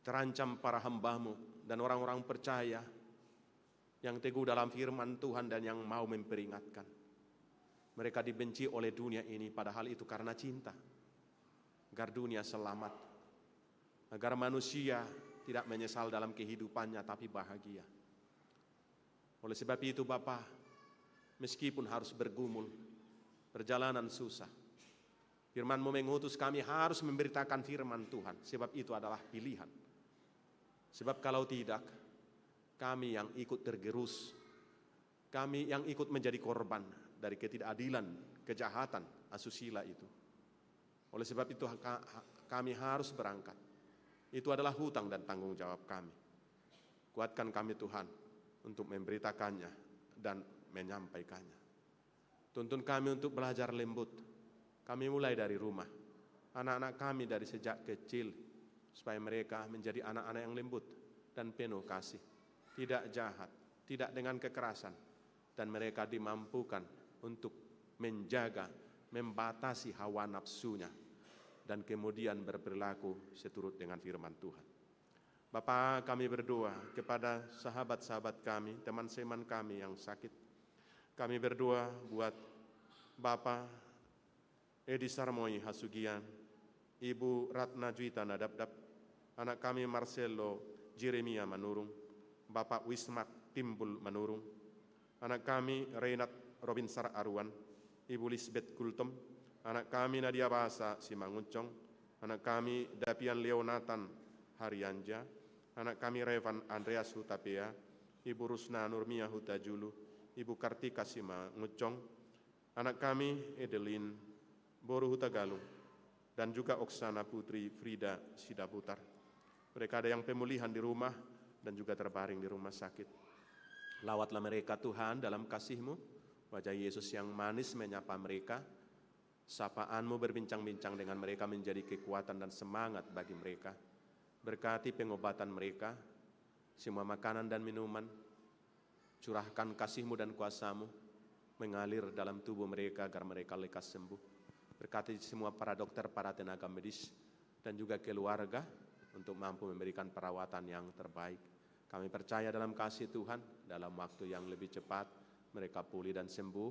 Terancam para hamba-Mu dan orang-orang percaya yang teguh dalam firman Tuhan dan yang mau memperingatkan. Mereka dibenci oleh dunia ini, padahal itu karena cinta. Agar dunia selamat. Agar manusia tidak menyesal dalam kehidupannya, tapi bahagia. Oleh sebab itu Bapa, meskipun harus bergumul, perjalanan susah, firman-Mu mengutus kami harus memberitakan firman Tuhan, sebab itu adalah pilihan. Sebab kalau tidak, kami yang ikut tergerus, kami yang ikut menjadi korban dari ketidakadilan, kejahatan, asusila itu. Oleh sebab itu kami harus berangkat. Itu adalah hutang dan tanggung jawab kami. Kuatkan kami Tuhan untuk memberitakannya dan menyampaikannya. Tuntun kami untuk belajar lembut. Kami mulai dari rumah. Anak-anak kami dari sejak kecil, supaya mereka menjadi anak-anak yang lembut dan penuh kasih. Tidak jahat, tidak dengan kekerasan. Dan mereka dimampukan untuk menjaga, membatasi hawa nafsunya. Dan kemudian berperilaku seturut dengan firman Tuhan. Bapa, kami berdoa kepada sahabat-sahabat kami, teman-teman kami yang sakit. Kami berdoa buat Bapak Edi Sarmoy Hasugian, Ibu Ratna Juita Nadabdab, anak kami Marcelo Jeremia Manurung, Bapak Wismat Timbul Manurung, anak kami Renat Robinsar Arwan, Ibu Lisbeth Kultom, anak kami Nadia Basa Simanguncong, anak kami Dapian Leonatan Haryanja, anak kami Revan Andreas Hutapea, Ibu Rusna Nurmia Hutajulu, Ibu Kartika Sima Ngucong, anak kami Edelin Boru Hutagalung, dan juga Oksana Putri Frida Sidaputar. Mereka ada yang pemulihan di rumah dan juga terbaring di rumah sakit. Lawatlah mereka Tuhan dalam kasih-Mu, wajah Yesus yang manis menyapa mereka, sapaan-Mu berbincang-bincang dengan mereka menjadi kekuatan dan semangat bagi mereka. Berkati pengobatan mereka, semua makanan dan minuman, curahkan kasih-Mu dan kuasa-Mu mengalir dalam tubuh mereka agar mereka lekas sembuh. Berkati semua para dokter, para tenaga medis, dan juga keluarga untuk mampu memberikan perawatan yang terbaik. Kami percaya dalam kasih Tuhan, dalam waktu yang lebih cepat mereka pulih dan sembuh,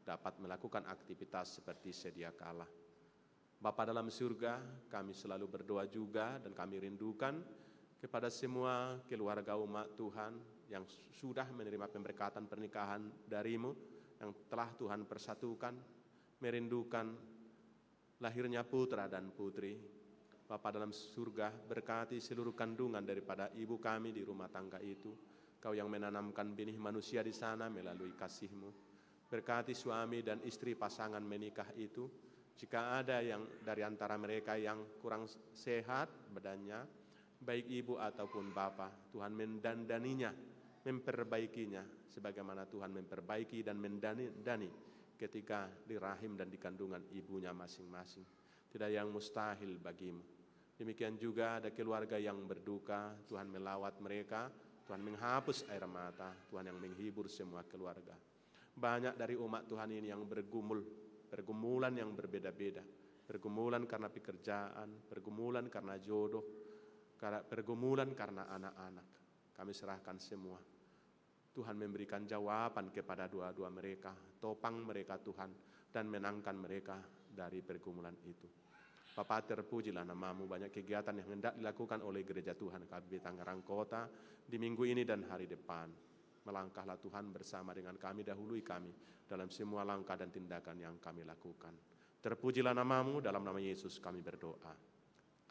dapat melakukan aktivitas seperti sedia kala. Bapa dalam surga, kami selalu berdoa juga dan kami rindukan kepada semua keluarga umat Tuhan yang sudah menerima pemberkatan pernikahan dari-Mu, yang telah Tuhan persatukan, merindukan lahirnya putra dan putri. Bapa dalam surga, berkati seluruh kandungan daripada ibu kami di rumah tangga itu. Kau yang menanamkan benih manusia di sana melalui kasih-Mu. Berkati suami dan istri pasangan menikah itu. Jika ada yang dari antara mereka yang kurang sehat badannya, baik ibu ataupun bapak, Tuhan mendandaninya, memperbaikinya, sebagaimana Tuhan memperbaiki dan mendani ketika di rahim dan di kandungan ibunya masing-masing. Tidak yang mustahil bagi-Mu. Demikian juga ada keluarga yang berduka, Tuhan melawat mereka, Tuhan menghapus air mata, Tuhan yang menghibur semua keluarga. Banyak dari umat Tuhan ini yang pergumulan yang berbeda-beda, pergumulan karena pekerjaan, pergumulan karena jodoh, pergumulan karena anak-anak. Kami serahkan semua. Tuhan memberikan jawaban kepada dua-dua mereka, topang mereka Tuhan, dan menangkan mereka dari pergumulan itu. Bapa, terpujilah nama-Mu, banyak kegiatan yang hendak dilakukan oleh Gereja Tuhan KBP Tangerang Kota di minggu ini dan hari depan. Melangkahlah Tuhan bersama dengan kami, dahului kami dalam semua langkah dan tindakan yang kami lakukan. Terpujilah nama-Mu, dalam nama Yesus kami berdoa.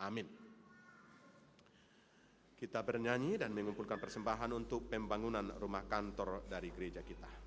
Amin. Kita bernyanyi dan mengumpulkan persembahan untuk pembangunan rumah kantor dari gereja kita.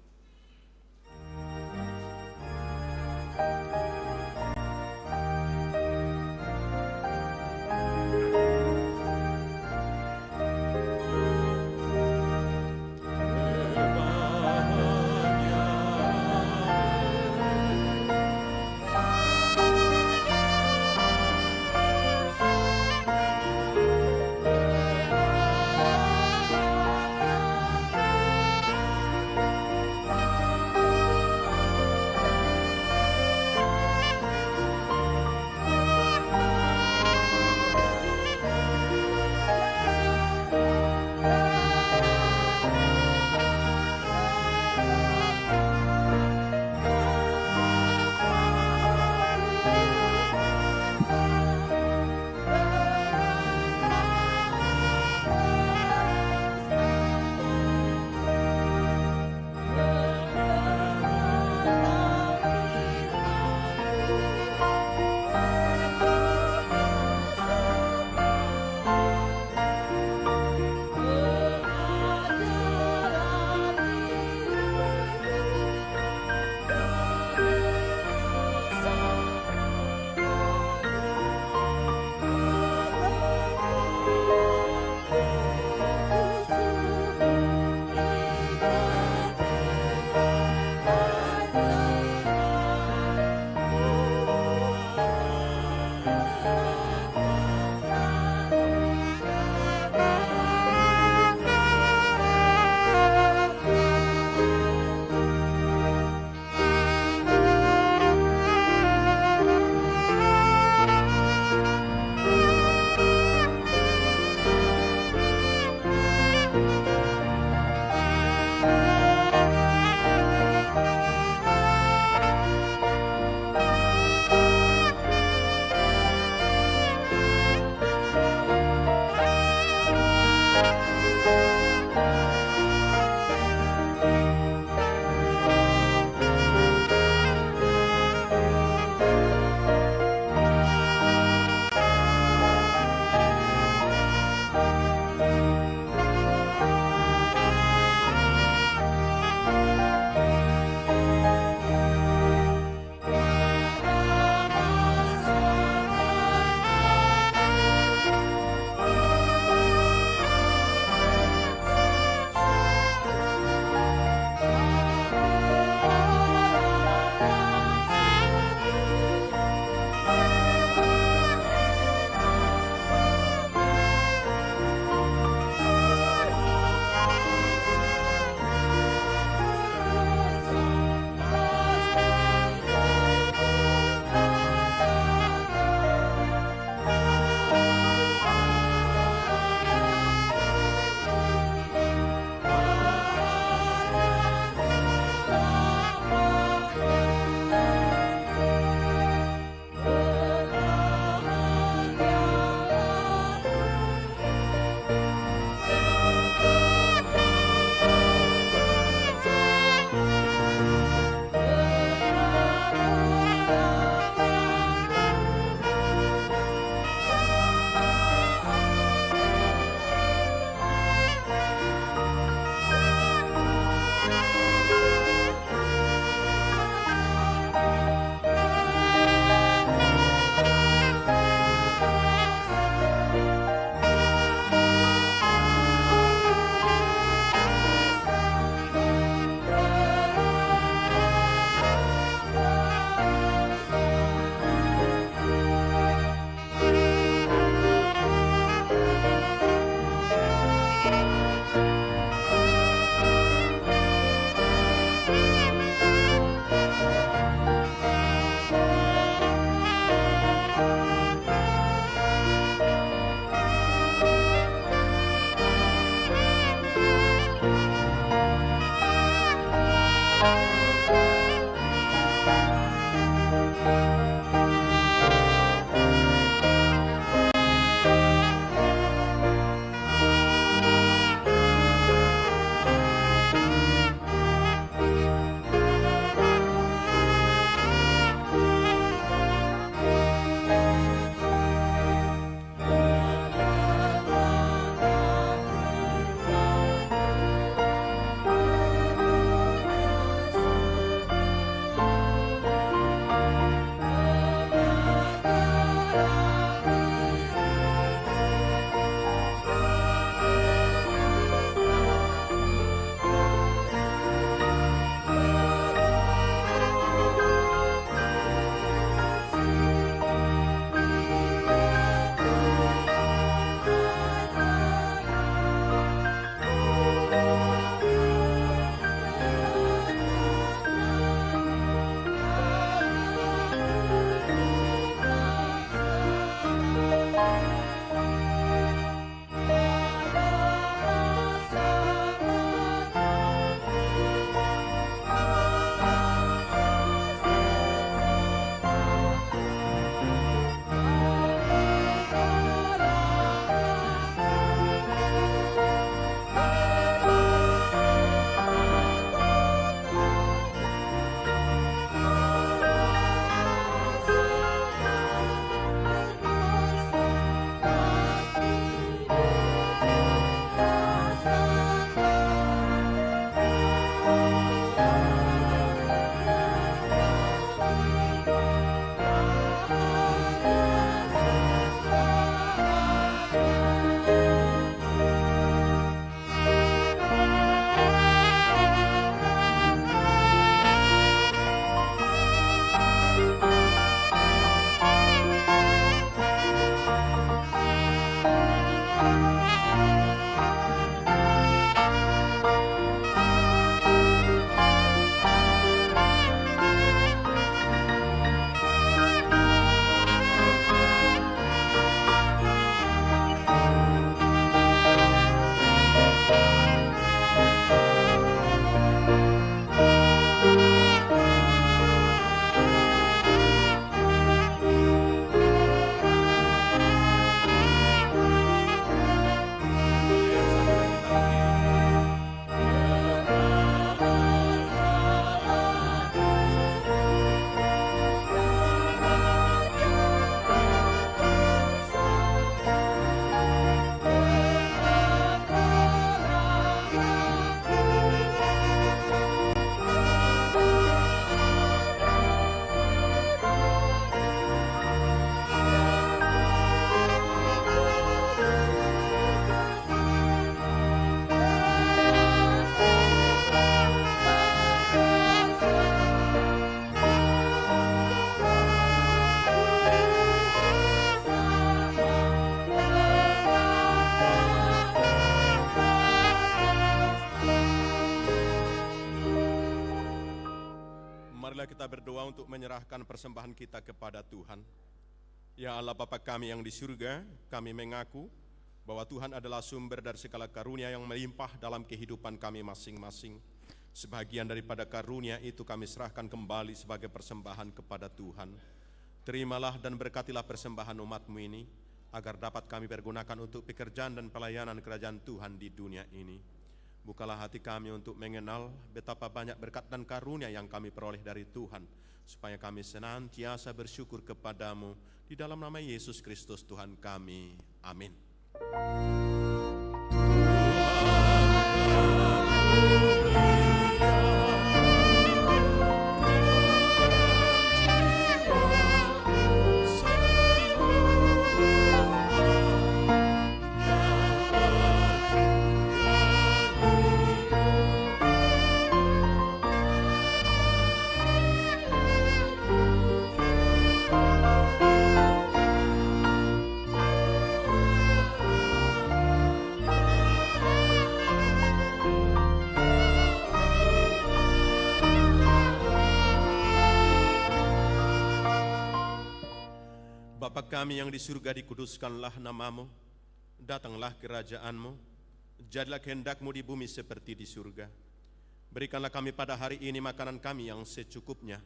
Marilah kita berdoa untuk menyerahkan persembahan kita kepada Tuhan. Ya Allah Bapa kami yang di surga, kami mengaku bahwa Tuhan adalah sumber dari segala karunia yang melimpah dalam kehidupan kami masing-masing. Sebagian daripada karunia itu kami serahkan kembali sebagai persembahan kepada Tuhan. Terimalah dan berkatilah persembahan umat-Mu ini, agar dapat kami pergunakan untuk pekerjaan dan pelayanan kerajaan Tuhan di dunia ini. Bukalah hati kami untuk mengenal betapa banyak berkat dan karunia yang kami peroleh dari Tuhan, supaya kami senantiasa bersyukur kepadamu, di dalam nama Yesus Kristus Tuhan kami. Amin. Bapa kami yang di surga, dikuduskanlah namamu, datanglah kerajaan-Mu, jadilah kehendak-Mu di bumi seperti di surga. Berikanlah kami pada hari ini makanan kami yang secukupnya,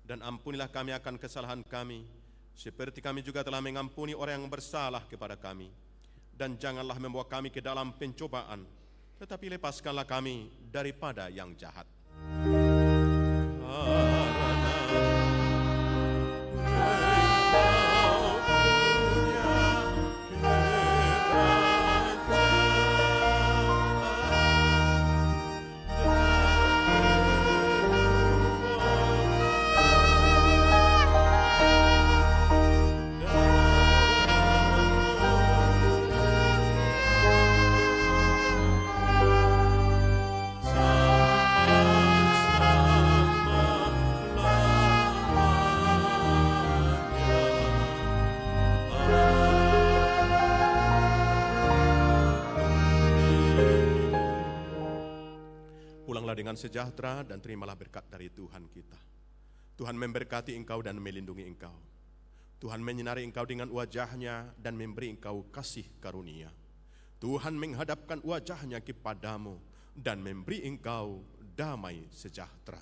dan ampunilah kami akan kesalahan kami, seperti kami juga telah mengampuni orang yang bersalah kepada kami. Dan janganlah membawa kami ke dalam pencobaan, tetapi lepaskanlah kami daripada yang jahat. Dengan sejahtera dan terimalah berkat dari Tuhan kita. Tuhan memberkati engkau dan melindungi engkau. Tuhan menyinari engkau dengan wajah-Nya dan memberi engkau kasih karunia. Tuhan menghadapkan wajah-Nya kepadamu dan memberi engkau damai sejahtera.